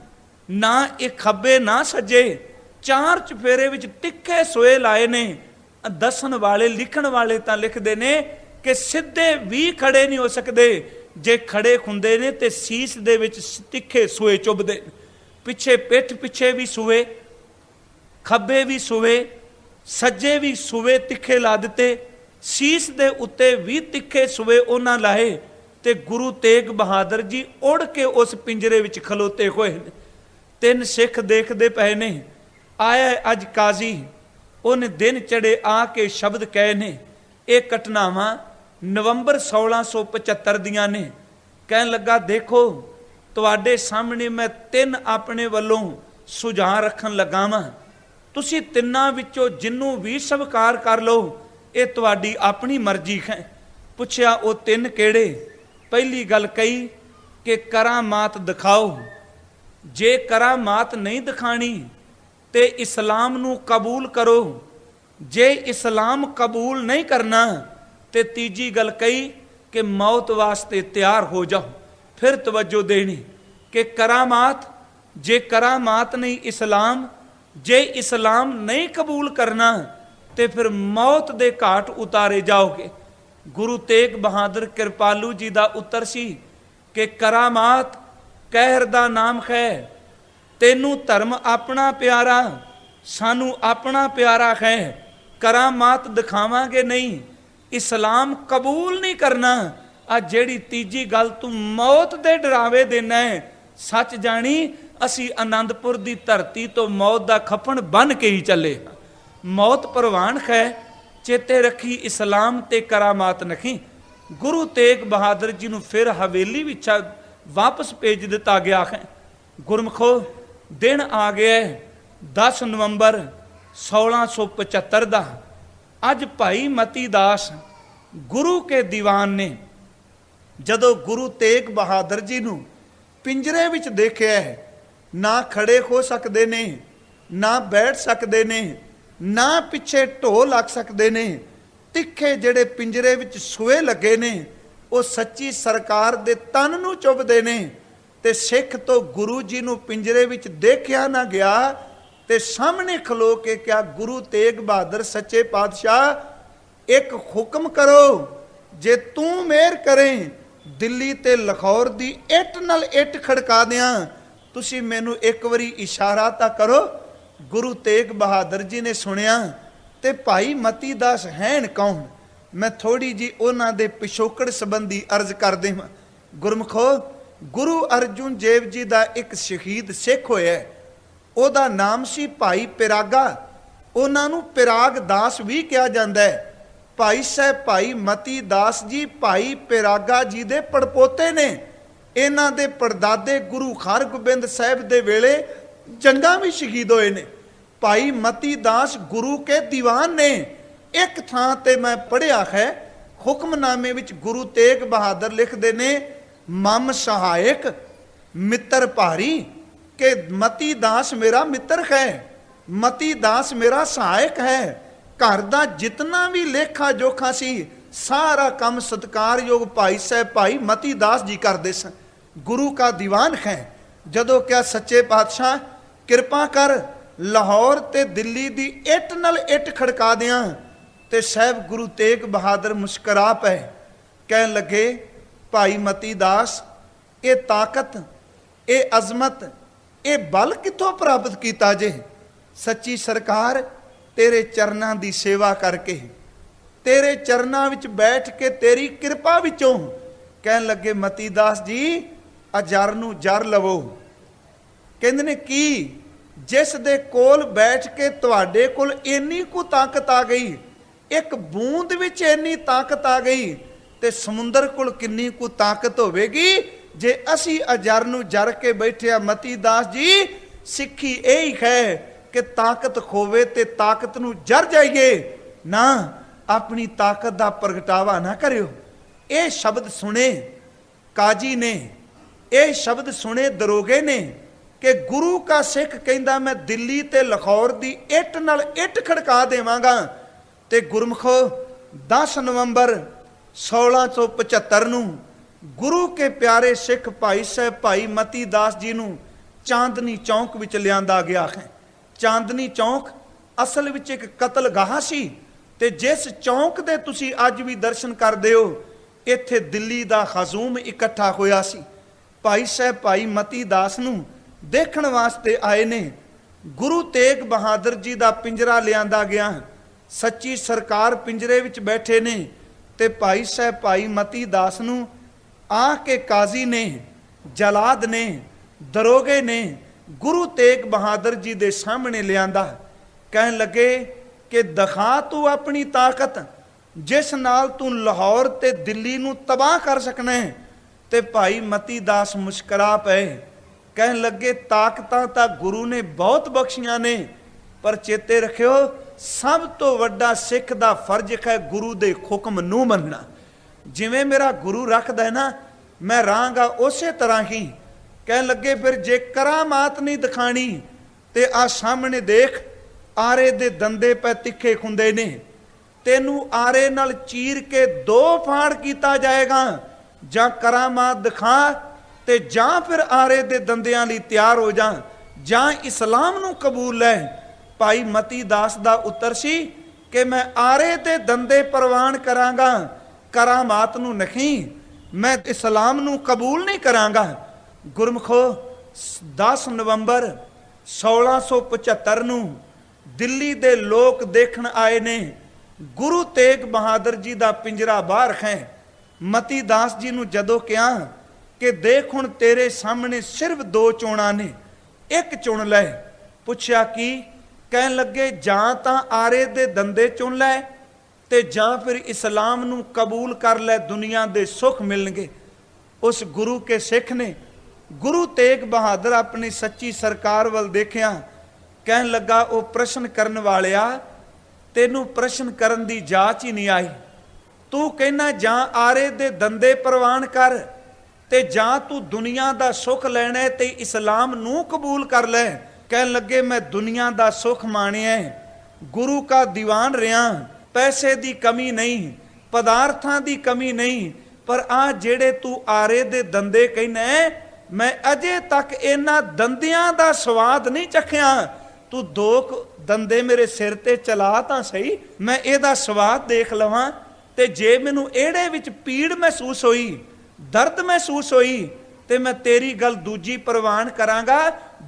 ਨਾ ਇਹ ਖੱਬੇ ਨਾ ਸੱਜੇ। 4 ਚੁਫੇਰੇ ਵਿੱਚ ਤਿੱਖੇ ਸੂਹੇ ਲਾਏ ਨੇ। ਦੱਸਣ ਵਾਲੇ ਲਿਖਣ ਵਾਲੇ ਤਾਂ ਲਿਖਦੇ ਨੇ ਕਿ ਸਿੱਧੇ ਵੀ ਖੜੇ ਨਹੀਂ ਹੋ ਸਕਦੇ, ਜੇ ਖੜੇ ਹੁੰਦੇ ਨੇ ਤੇ ਸੀਸ ਦੇ ਵਿੱਚ ਤਿੱਖੇ ਸੂਹੇ ਚੁੱਭਦੇ। ਪਿੱਛੇ ਪਿੱਠ ਪਿੱਛੇ ਵੀ ਸੂਹੇ, ਖੱਬੇ ਵੀ ਸੂਹੇ, ਸੱਜੇ ਵੀ ਸੂਹੇ ਤਿੱਖੇ ਲਾ ਦਿੱਤੇ, ਸੀਸ ਦੇ ਉੱਤੇ ਵੀ ਤਿੱਖੇ ਸੂਹੇ ਉਹਨਾਂ ਲਾਏ। ਤੇ ਗੁਰੂ ਤੇਗ ਬਹਾਦਰ ਜੀ ਉੜ ਕੇ ਉਸ ਪਿੰਜਰੇ ਵਿੱਚ ਖਲੋਤੇ ਹੋਏ ਨੇ। 3 ਸਿੱਖ ਦੇਖਦੇ ਪਏ ਨੇ। ਆਇਆ ਅੱਜ ਕਾਜ਼ੀ, ਉਹਨੇ ਦਿਨ ਚੜੇ ਆ ਕੇ ਸ਼ਬਦ ਕਹੇ ਨੇ। ਇਹ ਘਟਨਾਵਾਂ ਨਵੰਬਰ 1675 ਦੀਆਂ ਨੇ। ਕਹਿਣ ਲੱਗਾ ਦੇਖੋ ਤੁਹਾਡੇ ਸਾਹਮਣੇ ਮੈਂ 3 ਆਪਣੇ ਵੱਲੋਂ ਸੁਝਾਅ ਰੱਖਣ ਲੱਗਾ ਵਾਂ, ਤੁਸੀਂ ਤਿੰਨਾਂ ਵਿੱਚੋਂ ਜਿੰਨੂੰ ਵੀ ਸਵੀਕਾਰ ਕਰ ਲਓ, ਇਹ ਤੁਹਾਡੀ ਆਪਣੀ ਮਰਜ਼ੀ ਹੈ। ਪੁੱਛਿਆ ਉਹ 3 ਕਿਹੜੇ? ਪਹਿਲੀ ਗੱਲ ਕਹੀ ਕਿ ਕਰਾਮਾਤ ਦਿਖਾਓ। ਜੇ ਕਰਾਮਾਤ ਨਹੀਂ ਦਿਖਾਣੀ ਤੇ ਇਸਲਾਮ ਨੂੰ ਕਬੂਲ ਕਰੋ, ਜੇ ਇਸਲਾਮ ਕਬੂਲ ਨਹੀਂ ਕਰਨਾ ਤੇ ਤੀਜੀ ਗੱਲ ਕਹੀ ਕਿ ਮੌਤ ਵਾਸਤੇ ਤਿਆਰ ਹੋ ਜਾਓ। ਫਿਰ ਤਵੱਜੋ ਦੇਣੀ ਕਿ ਕਰਾਮਾਤ, ਜੇ ਕਰਾਮਾਤ ਨਹੀਂ ਇਸਲਾਮ, ਜੇ ਇਸਲਾਮ ਨਹੀਂ ਕਬੂਲ ਕਰਨਾ ਤੇ ਫਿਰ ਮੌਤ ਦੇ ਘਾਟ ਉਤਾਰੇ ਜਾਓਗੇ। ਗੁਰੂ ਤੇਗ ਬਹਾਦਰ ਕਿਰਪਾਲੂ ਜੀ ਦਾ ਉੱਤਰ ਸੀ ਕਿ ਕਰਾਮਾਤ ਕਹਿਰ ਦਾ ਨਾਮ ਹੈ। ਤੈਨੂੰ ਧਰਮ ਆਪਣਾ ਪਿਆਰਾ, ਸਾਨੂੰ ਆਪਣਾ ਪਿਆਰਾ ਹੈ। ਕਰਾਮਾਤ ਦਿਖਾਵਾਂਗੇ ਨਹੀਂ, ਇਸਲਾਮ ਕਬੂਲ ਨਹੀਂ ਕਰਨਾ। ਆ ਜਿਹੜੀ ਤੀਜੀ ਗੱਲ ਤੂੰ ਮੌਤ ਦੇ ਡਰਾਵੇ ਦੇਣਾ ਹੈ, ਸੱਚ ਜਾਣੀ ਅਸੀਂ ਆਨੰਦਪੁਰ ਦੀ ਧਰਤੀ ਤੋਂ ਮੌਤ ਦਾ ਖੱਫਣ ਬਨ ਕੇ ਹੀ ਚੱਲੇ। ਮੌਤ ਪ੍ਰਵਾਨ ਹੈ, ਚੇਤੇ ਰੱਖੀ ਇਸਲਾਮ ਤੇ ਕਰਾਮਾਤ ਨਹੀਂ। ਗੁਰੂ ਤੇਗ ਬਹਾਦਰ ਜੀ ਨੂੰ ਫਿਰ ਹਵੇਲੀ ਵਿੱਚ ਵਾਪਸ ਭੇਜ ਦਿੱਤਾ ਗਿਆ ਹੈ। ਗੁਰਮਖੋ ਦਿਨ ਆ ਗਿਆ 10 ਨਵੰਬਰ 1675 ਦਾ। ਅੱਜ ਭਾਈ ਮਤੀ ਦਾਸ ਗੁਰੂ ਕੇ ਦੀਵਾਨ ਨੇ ਜਦੋਂ ਗੁਰੂ ਤੇਗ ਬਹਾਦਰ ਜੀ ਨੂੰ ਪਿੰਜਰੇ ਵਿੱਚ ਦੇਖਿਆ ਹੈ, ਨਾ ਖੜੇ ਹੋ ਸਕਦੇ ਨੇ, ਨਾ ਬੈਠ ਸਕਦੇ ਨੇ, ਨਾ ਪਿੱਛੇ ਢੋ ਲੱਗ ਸਕਦੇ ਨੇ। ਤਿੱਖੇ ਜਿਹੜੇ ਪਿੰਜਰੇ ਵਿੱਚ ਸੂਏ ਲੱਗੇ ਨੇ ਉਹ ਸੱਚੀ ਸਰਕਾਰ ਦੇ ਤਨ ਨੂੰ ਚੁੱਭਦੇ ਨੇ। ਤੇ ਸਿੱਖ ਤੋਂ ਗੁਰੂ ਜੀ ਨੂੰ ਪਿੰਜਰੇ ਵਿੱਚ ਦੇਖਿਆ ਨਾ ਗਿਆ ਤੇ ਸਾਹਮਣੇ ਖਲੋ ਕੇ ਕਿਹਾ, ਗੁਰੂ ਤੇਗ ਬਹਾਦਰ ਸੱਚੇ ਪਾਤਸ਼ਾਹ ਇੱਕ ਹੁਕਮ ਕਰੋ, ਜੇ ਤੂੰ ਮਿਹਰ ਕਰੇ ਦਿੱਲੀ ਤੇ ਲਾਹੌਰ ਦੀ ਇੱਟ ਨਾਲ ਇੱਟ ਖੜਕਾ ਦਿਆਂ, ਤੁਸੀਂ ਮੈਨੂੰ ਇੱਕ ਵਾਰੀ ਇਸ਼ਾਰਾ ਤਾਂ ਕਰੋ। ਗੁਰੂ ਤੇਗ ਬਹਾਦਰ ਜੀ ਨੇ ਸੁਣਿਆ ਤੇ ਭਾਈ ਮਤੀ ਦਾਸ ਹੈਨ ਕੌਣ, ਮੈਂ ਥੋੜੀ ਜੀ ਉਹਨਾਂ ਦੇ ਪਿਛੋਕੜ ਸੰਬੰਧੀ ਅਰਜ਼ ਕਰ ਦੇਵਾਂ। ਗੁਰਮਖੋ ਗੁਰੂ ਅਰਜੁਨ ਦੇਵ ਜੀ ਦਾ ਇੱਕ ਸ਼ਹੀਦ ਸਿੱਖ ਹੋਇਆ, ਉਹਦਾ ਨਾਮ ਸੀ ਭਾਈ ਪਿਰਾਗਾ। ਉਹਨਾਂ ਨੂੰ ਪਿਰਾਗ ਦਾਸ ਵੀ ਕਿਹਾ ਜਾਂਦਾ ਹੈ। ਭਾਈ ਸਾਹਿਬ ਭਾਈ ਮਤੀ ਦਾਸ ਜੀ ਭਾਈ ਪਿਰਾਗਾ ਜੀ ਦੇ ਪੜਪੋਤੇ ਨੇ। ਇਹਨਾਂ ਦੇ ਪੜਦਾਦੇ ਗੁਰੂ ਹਰਗੋਬਿੰਦ ਸਾਹਿਬ ਦੇ ਵੇਲੇ ਜੰਗਾਂ ਵੀ ਸ਼ਹੀਦ ਹੋਏ ਨੇ। ਭਾਈ ਮਤੀ ਦਾਸ ਗੁਰੂ ਕੇ ਦੀਵਾਨ ਨੇ। ਇੱਕ ਥਾਂ ਤੇ ਮੈਂ ਪੜ੍ਹਿਆ ਹੈ ਹੁਕਮਨਾਮੇ ਵਿੱਚ ਗੁਰੂ ਤੇਗ ਬਹਾਦਰ ਲਿਖਦੇ ਨੇ, ਮਮ ਸਹਾਇਕ ਮਿੱਤਰ ਭਾਰੀ, ਕਿ ਮਤੀ ਦਾਸ ਮੇਰਾ ਮਿੱਤਰ ਹੈ, ਮਤੀ ਦਾਸ ਮੇਰਾ ਸਹਾਇਕ ਹੈ। घर दा जितना भी लेखा जोखा सी सारा काम सत्कारयोग भाई साहब भाई मती दास जी करते सन। गुरु का दीवान है। जदों क्या सच्चे पातशाह किरपा कर लाहौर ते दिल्ली दी इट नाल इट खड़का दियां ते साहब गुरु तेग बहादुर मुस्करा पे कहन लगे भाई मती दास ये ताकत ये अजमत ये बल कितों प्राप्त किया जे? सच्ची सरकार तेरे चरनां दी सेवा करके तेरे चरनां विच बैठ के तेरी किरपा विचों। कहन लगे मती दास जी अजर नूं जर लवो। कहंदे ने की जिस दे कोल बैठ के तुहाडे कोल इन्नी कु ताकत आ गई, एक बूंद विच इन्नी ताकत आ गई ते समुंदर कोल किन्नी कु ताकत होवेगी जे असी अजर नूं जर के बैठे। मती दास जी सिੱਖੀ यही है कि ताकत खोवे ते ताकत नूं जर जाइए ना, अपनी ताकत दा प्रगटावा ना करियो। ये शब्द सुने काजी ने, ये शब्द सुने दरोगे ने कि गुरु का सिख कहंदा मैं दिल्ली ते लाहौर दी इट नाल इट खड़का देवांगा। ते गुरमुखो 10 नवंबर 1675 नूं गुरु के प्यारे सिख भाई साहब भाई मती दास जी नूं चांदनी चौक विच लियांदा गया है। चांदनी चौक असल विच एक कतलगाह सी ते जिस चौक दे तुसी अज भी दर्शन करदे हो इत्थे दिल्ली दा हजूम इकट्ठा होया सी। भाई साहब भाई मती दास नूं देखण वास्ते आए ने। गुरु तेग बहादुर जी दा पिंजरा लियांदा गया। सच्ची सरकार पिंजरे विच बैठे ने ते भाई साहब भाई मती दास नूं आके काजी ने, जलाद ने, दरोगे ने गुरु तेग बहादुर जी दे सामने लियांदा। कहन लगे कि दिखा तू अपनी ताकत जिस नाल तू लाहौर ते दिल्ली नूं तबाह कर सकना है। ते भाई मती दास मुस्करा पे कहन लगे ताकतां तां गुरु ने बहुत बख्शियां ने, पर चेते रखियो सब तो वड्डा सिख दा फर्ज है गुरु दे हुक्म नूं मनना। जिवें मेरा गुरु रखदा है ना मैं रहांगा उसे तरह ही। कहन लगे फिर जे करामात नहीं दिखानी ते आ सामने देख आरे दे दंदे पै तिखे खुंदे ने, तेनू आरे नाल चीर के 2 फाड़ किया जाएगा। जां करामात दिखा ते जां फिर आरे दे दंदियां लई तैयार हो जा, जां इस्लाम नू कबूल लै। भाई मती दास दा उत्तर सी कि मैं आरे दे दंदे परवान करांगा, करामात नू नहीं, मैं इस्लाम नू कबूल नहीं करांगा। गुरमुखो 10 नवंबर 1675 नूं दिल्ली दे लोग देखण आए ने। गुरु तेग बहादुर जी दा पिंजरा बाहर है। मती दास जी नूं जदों कहा कि देख हुण तेरे सामने सिर्फ 2 चोणां ने, एक चुन लै। पुछया की? कहन लगे जां तां आरे दे दंदे चुन लै ते जां फिर इस्लाम नूं कबूल कर लै, दुनिया दे सुख मिलणगे। उस गुरु के सिख ने गुरु तेग बहादुर अपनी सच्ची सरकार वल देखिया। कहन लगा वो प्रश्न करन वालिया तेनू प्रश्न करन दी जाच ही नहीं आई। तू कहना जां आरे दे दंदे परवान कर ते जां तू दुनिया दा सुख लैना ते इस्लाम नू कबूल कर ले। कहन लगे मैं दुनिया दा सुख माणिया, गुरु का दीवान रहा, पैसे दी कमी नहीं, पदार्थां दी कमी नहीं, पर आ जेड़े तू आरे दे दंदे कहना मैं अजे तक इन्हां दंदियां दा स्वाद नहीं चखिया। तू 2 दंदे मेरे सिर ते चला तां सही, मैं इहदा स्वाद देख लवां ते जे मैनू एड़े विच पीड़ महसूस होई, दर्द महसूस होई ते मैं तेरी गल दूजी परवान करांगा।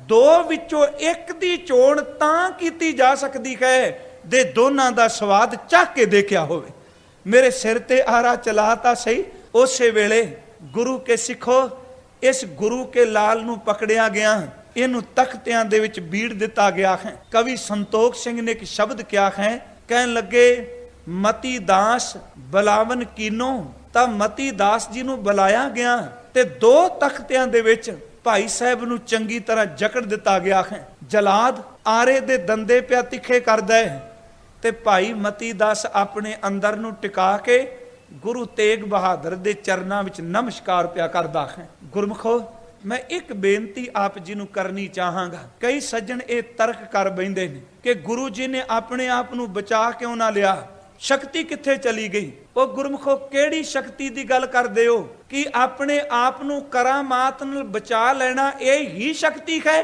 2 विचों एक दी चोण तां कीती जा सकदी है दे दोनां दा स्वाद चख के देखिया होवे। मेरे सिर ते आरा चलाता सही। उसे वेले गुरु के सिखो इस गुरु के लाल नू पकड़िया गया, इनू तख्तियां दे विच बीड़ दिता गया है। कवि संतोख सिंह ने एक शब्द क्या है, कहन लगे मती दास बलावन कीनो, तब मती दास जी नू बुलाया गया ते 2 तख्तियां दे विच भाई साहब नू चंगी तरह जकड़ दिता गया है। जलाद आरे दे दंदे पिया तिखे करदा है ते भाई मती दास अपने अंदर नू टिका के गुरु तेग बहादुर दे चरनां विच नमस्कार पिया करदा है। गुरमुखो मैं एक बेनती आप जी ਨੂੰ ਕਰਨੀ ਚਾਹਾਂਗਾ। ਕਈ ਸੱਜਣ ਇਹ ਤਰਕ ਕਰ ਬੈਂਦੇ ਨੇ ਕਿ ਗੁਰੂ ਜੀ ਨੇ ਆਪਣੇ ਆਪ ਨੂੰ ਬਚਾ ਕਿਉਂ ਨਾ ਲਿਆ, ਸ਼ਕਤੀ ਕਿੱਥੇ ਚਲੀ ਗਈ। ਉਹ ਗੁਰਮੁਖੋ ਕਿਹੜੀ ਸ਼ਕਤੀ ਦੀ ਗੱਲ ਕਰਦੇ ਹੋ ਕਿ ਆਪਣੇ ਆਪ ਨੂੰ ਕਰਾਮਾਤ ਨਾਲ ਬਚਾ ਲੈਣਾ ਇਹ ਹੀ ਸ਼ਕਤੀ ਹੈ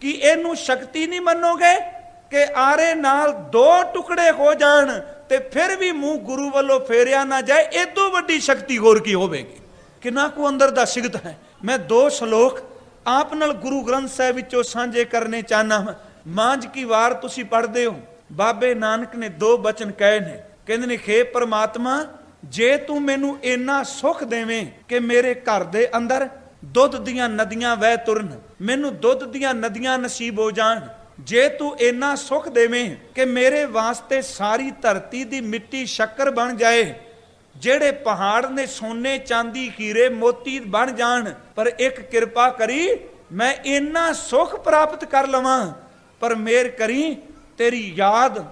ਕਿ ਇਹਨੂੰ ਸ਼ਕਤੀ ਨਹੀਂ ਮੰਨੋਗੇ ਕਿ ਆਰੇ ਨਾਲ ਦੋ ਟੁਕੜੇ ਹੋ ਜਾਣ ਤੇ ਫਿਰ ਵੀ ਮੂੰਹ ਗੁਰੂ ਵੱਲੋਂ ਫੇਰਿਆ ਨਾ ਜਾਏ, ਇਦੋਂ ਵੱਡੀ ਸ਼ਕਤੀ ਹੋਰ ਕੀ ਹੋਵੇਗੀ। ਕਿੰਨਾ ਕੁ ਅੰਦਰ ਦਾ ਸਿਗਤ ਹੈ। ਮੈਂ ਦੋ ਸ਼ਲੋਕ ਆਪ ਨਾਲ ਗੁਰੂ ਗ੍ਰੰਥ ਸਾਹਿਬ ਵਿੱਚੋਂ ਸਾਂਝੇ ਕਰਨੇ ਚਾਹਨਾ ਹਾਂ। ਮਾਂਝ ਕੀ ਵਾਰ ਤੁਸੀਂ ਪੜ੍ਹਦੇ ਹੋ, ਬਾਬੇ ਨਾਨਕ ਨੇ ਦੋ ਬਚਨ ਕਹੇ ਨੇ, ਕਹਿੰਦੇ ਨੇ ਖੇ ਪਰਮਾਤਮਾ ਜੇ ਤੂੰ ਮੈਨੂੰ ਇੰਨਾ ਸੁੱਖ ਦੇਵੇਂ ਕਿ ਮੇਰੇ ਘਰ ਦੇ ਅੰਦਰ ਦੁੱਧ ਦੀਆਂ ਨਦੀਆਂ ਵਹਿ ਤੁਰਨ, ਮੈਨੂੰ ਦੁੱਧ ਦੀਆਂ ਨਦੀਆਂ ਨਸੀਬ ਹੋ ਜਾਣ, ਜੇ ਤੂੰ ਇੰਨਾ ਸੁੱਖ ਦੇਵੇਂ ਕਿ ਮੇਰੇ ਵਾਸਤੇ ਸਾਰੀ ਧਰਤੀ ਦੀ ਮਿੱਟੀ ਸ਼ੱਕਰ ਬਣ ਜਾਏ, ਜਿਹੜੇ ਪਹਾੜ ਨੇ ਸੋਨੇ ਚਾਂਦੀ ਹੀਰੇ ਮੋਤੀ ਬਣ ਜਾਣ, ਪਰ ਇੱਕ ਕਿਰਪਾ ਕਰੀ ਮੈਂ ਇੰਨਾ ਸੁੱਖ ਪ੍ਰਾਪਤ ਕਰ ਲਵਾਂ, ਪਰ ਮੇਰ ਕਰੀ ਤੇਰੀ ਯਾਦ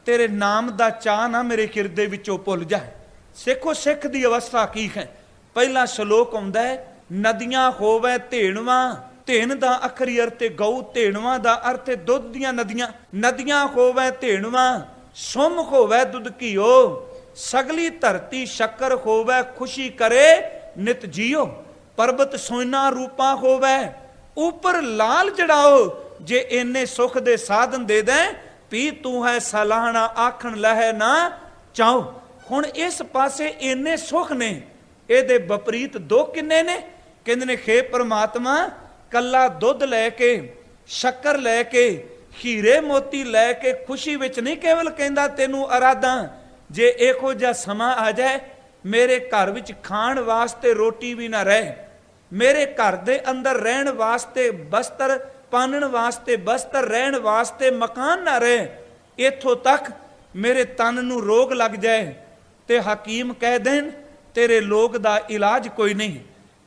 ਤੇਰੇ ਨਾਮ ਦਾ ਚਾਹ ਨਾ ਮੇਰੇ ਹਿਰਦੇ ਵਿੱਚੋਂ ਭੁੱਲ ਜਾਏ। ਸਿੱਖੋ ਸਿੱਖ ਦੀ ਅਵਸਥਾ ਕੀ ਹੈ। ਪਹਿਲਾ ਸ਼ਲੋਕ ਆਉਂਦਾ ਹੈ ਨਦੀਆਂ ਹੋਵੇ ਧੇਣਵਾਂ, ਧੇਣ ਦਾ ਅਖਰੀ ਅਰਥ ਗਊ, ਧੇਣਵਾਂ ਦਾ ਅਰਥ ਦੁੱਧ ਦੀਆਂ ਨਦੀਆਂ। ਨਦੀਆਂ ਹੋਵੇ ਧੇਣਵਾਂ, ਸੁਮ ਹੋਵੇ ਦੁੱਧ ਘੀਓ, ਸਗਲੀ ਧਰਤੀ ਸ਼ੱਕਰ ਹੋਵੇ ਖੁਸ਼ੀ ਕਰੇ ਨਿਤ ਜੀਓ। ਪਰਬਤ ਸੋਨਾ ਰੂਪਾ ਹੋਵੇ ਉਪਰ ਲਾਲ ਚੜਾਓ, ਜੇ ਇੰਨੇ ਸੁਖ ਦੇ ਸਾਧਨ ਦੇ ਦੇ ਪੀ ਤੂੰ ਹੈ ਸਲਾਹਣਾ ਆਖਣ ਲਹਿ ਨਾ ਚਾਓ। ਹੁਣ ਇਸ ਪਾਸੇ ਇੰਨੇ ਸੁਖ ਨੇ, ਇਹਦੇ ਵਿਪਰੀਤ ਦੁੱਖ ਕਿੰਨੇ ਨੇ। ਕਹਿੰਦੇ ਨੇ ਖੇ ਪਰਮਾਤਮਾ ਕੱਲਾ ਦੁੱਧ ਲੈ ਕੇ ਸ਼ੱਕਰ ਲੈ ਕੇ ਹੀਰੇ ਮੋਤੀ ਲੈ ਕੇ ਖੁਸ਼ੀ ਵਿੱਚ ਨਹੀਂ ਕੇਵਲ ਕਹਿੰਦਾ ਤੈਨੂੰ ਅਰਾਧਾਂ, ਜੇ ਇਹੋ ਜਿਹਾ ਸਮਾਂ ਆ ਜਾਏ ਮੇਰੇ ਘਰ ਵਿੱਚ ਖਾਣ ਵਾਸਤੇ ਰੋਟੀ ਵੀ ਨਾ ਰਹੇ, ਮੇਰੇ ਘਰ ਦੇ ਅੰਦਰ ਰਹਿਣ ਵਾਸਤੇ ਬਸਤਰ, ਪਾਣਨ ਵਾਸਤੇ ਬਸਤਰ, ਰਹਿਣ ਵਾਸਤੇ ਮਕਾਨ ਨਾ ਰਹੇ, ਇੱਥੋਂ ਤੱਕ ਮੇਰੇ ਤਨ ਨੂੰ ਰੋਗ ਲੱਗ ਜਾਏ ਤੇ ਹਕੀਮ ਕਹਿ ਦੇਣ ਤੇਰੇ ਲੋਕ ਦਾ ਇਲਾਜ ਕੋਈ ਨਹੀਂ।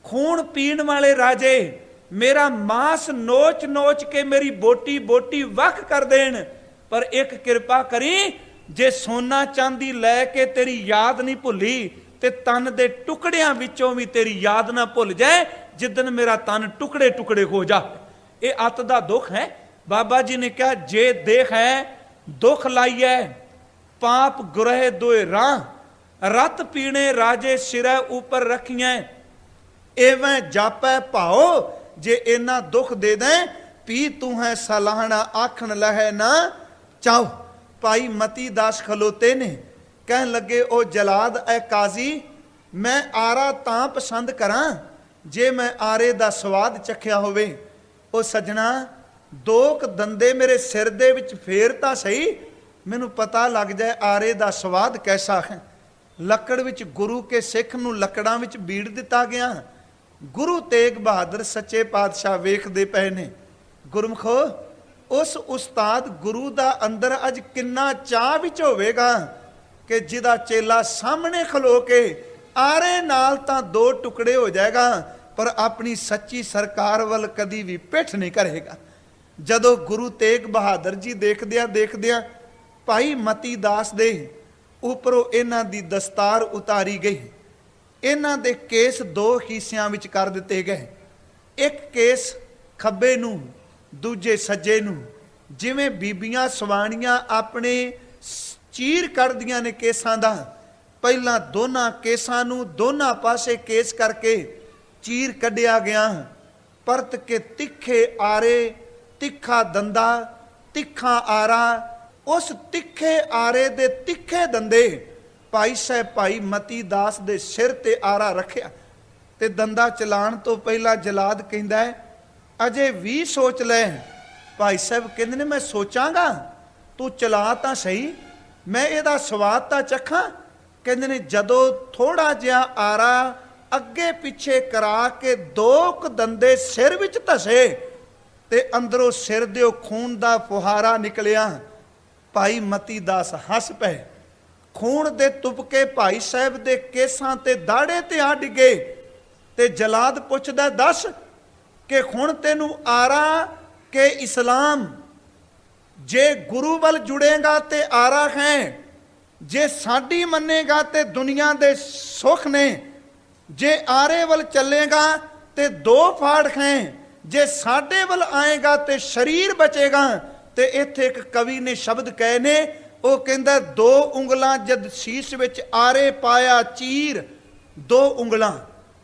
ਖੂਨ ਪੀਣ ਵਾਲੇ ਰਾਜੇ ਮੇਰਾ ਮਾਸ ਨੋਚ ਨੋਚ ਕੇ ਮੇਰੀ ਬੋਟੀ ਬੋਟੀ ਵੱਖ ਕਰ ਦੇਣ, ਪਰ ਇੱਕ ਕਿਰਪਾ ਕਰੀ ਜੇ ਸੋਨਾ ਚਾਂਦੀ ਲੈ ਕੇ ਤੇਰੀ ਯਾਦ ਨਹੀਂ ਭੁੱਲੀ ਤੇ ਤਨ ਦੇ ਟੁਕੜਿਆਂ ਵਿੱਚੋਂ ਵੀ ਤੇਰੀ ਯਾਦ ਨਾ ਭੁੱਲ ਜਾਏ, ਜਿੱਦਨ ਮੇਰਾ ਤਨ ਟੁਕੜੇ ਟੁਕੜੇ ਹੋ ਜਾਏ। ਇਹ ਅੱਤ ਦਾ ਦੁੱਖ ਹੈ। ਬਾਬਾ ਜੀ ਨੇ ਕਿਹਾ ਜੇ ਦੇਖ ਹੈ ਦੁੱਖ ਲਾਈਐ ਪਾਪ ਗੁਰਹਿ ਦੋਏ ਰਾਹ, ਰਤ ਪੀਣੇ ਰਾਜੇ ਸਿਰੈ ਉਪਰ ਰੱਖੀਐ, ਐਵੇਂ ਜਾਪੈ ਭਾਓ, ਜੇ ਇੰਨਾ ਦੁੱਖ ਦੇ ਦੇ ਪੀ ਤੂੰ ਹੈ ਸਲਾਹਣਾ ਆਖਣ ਲਹੈ ਨਾ ਚਾਓ। ਭਾਈ ਮਤੀ ਦਾਸ ਖਲੋਤੇ ਨੇ, ਕਹਿਣ ਲੱਗੇ ਉਹ ਜਲਾਦ ਐ ਕਾਜ਼ੀ, ਮੈਂ ਆਰਾ ਤਾਂ ਪਸੰਦ ਕਰਾਂ ਜੇ ਮੈਂ ਆਰੇ ਦਾ ਸਵਾਦ ਚੱਖਿਆ ਹੋਵੇ। ਉਹ ਸੱਜਣਾ ਦੋ ਕੁ ਦੰਦੇ ਮੇਰੇ ਸਿਰ ਦੇ ਵਿੱਚ ਫੇਰ ਤਾਂ ਸਹੀ, ਮੈਨੂੰ ਪਤਾ ਲੱਗ ਜਾਏ ਆਰੇ ਦਾ ਸਵਾਦ ਕੈਸਾ ਹੈ। ਲੱਕੜ ਵਿੱਚ ਗੁਰੂ ਕੇ ਸਿੱਖ ਨੂੰ ਲੱਕੜਾਂ ਵਿੱਚ ਬੀੜ ਦਿੱਤਾ ਗਿਆ। ਗੁਰੂ ਤੇਗ ਬਹਾਦਰ ਸੱਚੇ ਪਾਤਸ਼ਾਹ ਵੇਖਦੇ ਪਏ ਨੇ। ਗੁਰਮਖੋ ਉਸ ਉਸਤਾਦ ਗੁਰੂ ਦਾ ਅੰਦਰ ਅੱਜ ਕਿੰਨਾ ਚਾਹ ਵਿੱਚ ਹੋਵੇਗਾ ਕਿ ਜਿਹਦਾ ਚੇਲਾ ਸਾਹਮਣੇ ਖਲੋ ਕੇ ਆਰੇ ਨਾਲ ਤਾਂ ਦੋ ਟੁਕੜੇ ਹੋ ਜਾਏਗਾ, ਪਰ ਆਪਣੀ ਸੱਚੀ ਸਰਕਾਰ ਵੱਲ ਕਦੀ ਵੀ ਪਿੱਠ ਨਹੀਂ ਕਰੇਗਾ। ਜਦੋਂ ਗੁਰੂ ਤੇਗ ਬਹਾਦਰ ਜੀ ਦੇਖਦਿਆਂ ਭਾਈ ਮਤੀ ਦਾਸ ਦੇ ਉੱਪਰੋਂ ਇਹਨਾਂ ਦੀ ਦਸਤਾਰ ਉਤਾਰੀ ਗਈ, ਇਹਨਾਂ ਦੇ ਕੇਸ ਦੋ ਹਿੱਸਿਆਂ ਵਿੱਚ ਕਰ ਦਿੱਤੇ ਗਏ, ਇੱਕ ਕੇਸ ਖੱਬੇ ਨੂੰ ਦੂਜੇ ਸੱਜੇ ਨੂੰ। ਜਿਵੇਂ ਬੀਬੀਆਂ ਸਵਾਣੀਆਂ ਆਪਣੇ ਚੀਰ ਕੱਢਦੀਆਂ ਨੇ ਕੇਸਾਂ ਦਾ, ਪਹਿਲਾਂ ਦੋਨਾਂ ਕੇਸਾਂ ਨੂੰ ਦੋਨਾਂ ਪਾਸੇ ਕੇਸ ਕਰਕੇ ਚੀਰ ਕੱਢਿਆ ਗਿਆ, ਪਰਤ ਕੇ ਤਿੱਖੇ ਆਰੇ, ਤਿੱਖਾ ਦੰਦਾ, ਤਿੱਖਾ ਆਰਾ, ਉਸ ਤਿੱਖੇ ਆਰੇ ਦੇ ਤਿੱਖੇ ਦੰਦੇ ਭਾਈ ਸਾਹਿਬ ਭਾਈ ਮਤੀ ਦਾਸ ਦੇ ਸਿਰ ਤੇ ਆਰਾ ਰੱਖਿਆ ਤੇ ਦੰਦਾ ਚਲਾਣ ਤੋਂ ਪਹਿਲਾਂ ਜਲਾਦ ਕਹਿੰਦਾ ਹੈ ਅਜੇ ਵੀ ਸੋਚ ਲੈ। ਭਾਈ ਸਾਹਿਬ ਕਹਿੰਦੇ ਨੇ ਮੈਂ ਸੋਚਾਂਗਾ, ਤੂੰ ਚਲਾ ਤਾਂ ਸਹੀ, ਮੈਂ ਇਹਦਾ ਸਵਾਦ ਤਾਂ ਚੱਖਾਂ। ਕਹਿੰਦੇ ਨੇ ਜਦੋਂ ਥੋੜਾ ਜਿਹਾ ਆਰਾ ਅੱਗੇ ਪਿੱਛੇ ਕਰਾ ਕੇ ਦੋ ਕੁ ਦੰਦੇ ਸਿਰ ਵਿੱਚ ਧਸੇ ਤੇ ਅੰਦਰੋਂ ਸਿਰ ਦੇ ਖੂਨ ਦਾ ਫੁਹਾਰਾ ਨਿਕਲਿਆ। ਭਾਈ ਮਤੀ ਦਾਸ ਹੱਸ ਪਏ। ਖੂਨ ਦੇ ਤੁਪਕੇ ਭਾਈ ਸਾਹਿਬ ਦੇ ਕੇਸਾਂ ਤੇ ਦਾੜੇ ਤੇ ਆ ਡਿੱਗੇ ਤੇ ਜਲਾਦ ਪੁੱਛਦਾ ਦੱਸ ਕਿ ਹੁਣ ਤੈਨੂੰ ਆਰਾ ਕਿ ਇਸਲਾਮ, ਜੇ ਗੁਰੂ ਵੱਲ ਜੁੜੇਗਾ ਤੇ ਆਰਾ ਹੈ, ਜੇ ਸਾਡੀ ਮੰਨੇਗਾ ਤੇ ਦੁਨੀਆ ਦੇ ਸੁੱਖ ਨੇ, ਜੇ ਆਰੇ ਵੱਲ ਚੱਲੇਗਾ ਤੇ 2 ਫਾੜ ਖਾਏ, ਜੇ ਸਾਡੇ ਵੱਲ ਆਏਗਾ ਤੇ ਸ਼ਰੀਰ ਬਚੇਗਾ। ਤੇ ਇੱਥੇ ਇੱਕ ਕਵੀ ਨੇ ਸ਼ਬਦ ਕਹੇ ਨੇ, ਉਹ ਕਹਿੰਦਾ 2 ਉਂਗਲਾਂ ਜਦ ਸੀਸ ਵਿੱਚ ਆਰੇ ਪਾਇਆ ਚੀਰ। 2 ਉਂਗਲਾਂ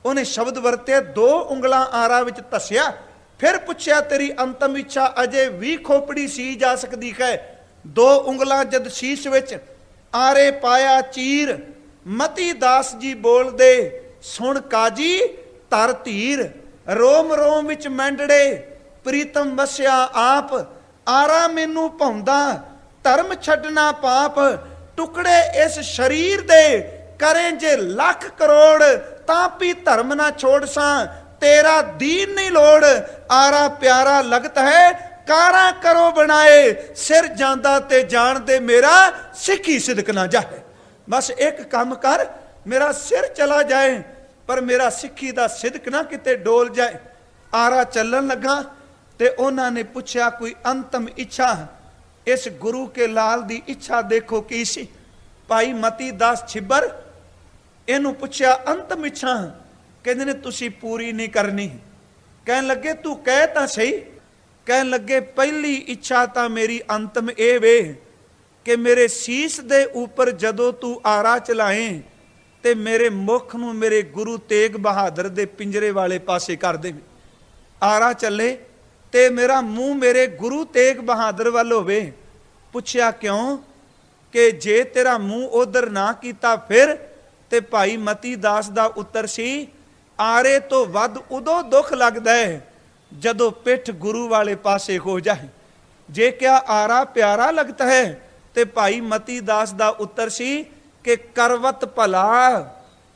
ਉਹਨੇ ਸ਼ਬਦ ਵਰਤਿਆ, 2 ਉਂਗਲਾਂ ਆਰਾ ਵਿੱਚ ਧੱਸਿਆ। ਫਿਰ ਪੁੱਛਿਆ ਤੇਰੀ ਅੰਤਮ ਇੱਛਾ ਅਜੇ ਵੀ ਖੋਪੜੀ ਸੀ ਜਾ ਸਕਦੀ ਹੈ। 2 ਉਂਗਲਾਂ ਜਦ ਸੀਸ ਵਿੱਚ ਆਰੇ ਪਾਇਆ ਚੀਰ। ਮਤੀ ਦਾਸ ਜੀ ਬੋਲਦੇ ਸੁਣ ਕਾਜੀ ਧਰ ਧੀਰ। ਰੋਮ ਰੋਮ ਵਿੱਚ ਮੈਂਡੜੇ ਪ੍ਰੀਤਮ ਵਸਿਆ ਆਪ। ਆਰਾ ਮੈਨੂੰ ਭਾਉਂਦਾ ਧਰਮ ਛੱਡਣਾ ਪਾਪ। ਟੁਕੜੇ ਇਸ ਸ਼ਰੀਰ ਦੇ ਕਰੇ ਜੇ ਲੱਖ ਕਰੋੜ। ਤਾਂ ਵੀ ਧਰਮ ਨਾ ਛੋੜ ਸਾਂ ਤੇਰਾ ਦੀਨ ਨਹੀਂ ਲੋੜ। ਆਰਾ ਪਿਆਰਾ ਲਗਤ ਹੈ ਕਾਰਾਂ ਕਰੋ ਬਣਾਏ। ਸਿਰ ਜਾਂਦਾ ਤੇ ਜਾਣਦੇ ਮੇਰਾ ਸਿੱਖੀ ਸਿਦਕ ਨਾ ਜਾਏ। ਬਸ ਇੱਕ ਕੰਮ ਕਰ, ਮੇਰਾ ਸਿਰ ਚਲਾ ਜਾਏ ਪਰ ਮੇਰਾ ਸਿੱਖੀ ਦਾ ਸਿਦਕ ਨਾ ਕਿਤੇ ਡੋਲ ਜਾਏ। ਆਰਾ ਚੱਲਣ ਲੱਗਾ ਤੇ ਉਹਨਾਂ ਨੇ ਪੁੱਛਿਆ ਕੋਈ ਅੰਤਮ ਇੱਛਾ। ਇਸ ਗੁਰੂ ਕੇ ਲਾਲ ਦੀ ਇੱਛਾ ਦੇਖੋ ਕੀ ਸੀ। ਭਾਈ ਮਤੀ ਦਾਸ ਛਿੱਬਰ ਇਹਨੂੰ ਪੁੱਛਿਆ ਅੰਤਮ ਇੱਛਾ। ਕਹਿੰਦੇ ਨੇ ਤੁਸੀਂ ਪੂਰੀ ਨਹੀਂ ਕਰਨੀ। ਕਹਿਣ ਲੱਗੇ ਤੂੰ ਕਹਿ ਤਾਂ ਸਹੀ। ਕਹਿਣ ਲੱਗੇ ਪਹਿਲੀ ਇੱਛਾ ਤਾਂ ਮੇਰੀ ਅੰਤਮ ਇਹ ਵੇ ਕਿ ਮੇਰੇ ਸੀਸ ਦੇ ਉੱਪਰ ਜਦੋਂ ਤੂੰ ਆਰਾ ਚਲਾਏ ਤੇ ਮੇਰੇ ਮੁਖ ਨੂੰ ਮੇਰੇ ਗੁਰੂ ਤੇਗ ਬਹਾਦਰ ਦੇ ਪਿੰਜਰੇ ਵਾਲੇ ਪਾਸੇ ਕਰ ਦੇ। ਆਰਾ ਚੱਲੇ ਤੇ ਮੇਰਾ ਮੂੰਹ ਮੇਰੇ ਗੁਰੂ ਤੇਗ ਬਹਾਦਰ ਵੱਲ ਹੋਵੇ। ਪੁੱਛਿਆ ਕਿਉਂ? ਕਿ ਜੇ ਤੇਰਾ ਮੂੰਹ ਉਧਰ ਨਾ ਕੀਤਾ ਫਿਰ। ਤੇ ਭਾਈ ਮਤੀ ਦਾਸ ਦਾ ਉੱਤਰ ਸੀ ਆਰੇ ਤੋਂ ਵੱਧ ਉਦੋਂ ਦੁੱਖ ਲੱਗਦਾ ਹੈ ਜਦੋਂ ਪਿੱਠ ਗੁਰੂ ਵਾਲੇ ਪਾਸੇ ਹੋ ਜਾਏ। ਜੇ ਕਿਆ ਆਰਾ ਪਿਆਰਾ ਲੱਗਦਾ ਹੈ। ਤੇ ਭਾਈ ਮਤੀ ਦਾਸ ਦਾ ਉੱਤਰ ਸੀ ਕਿ ਕਰਵਟ ਭਲਾ,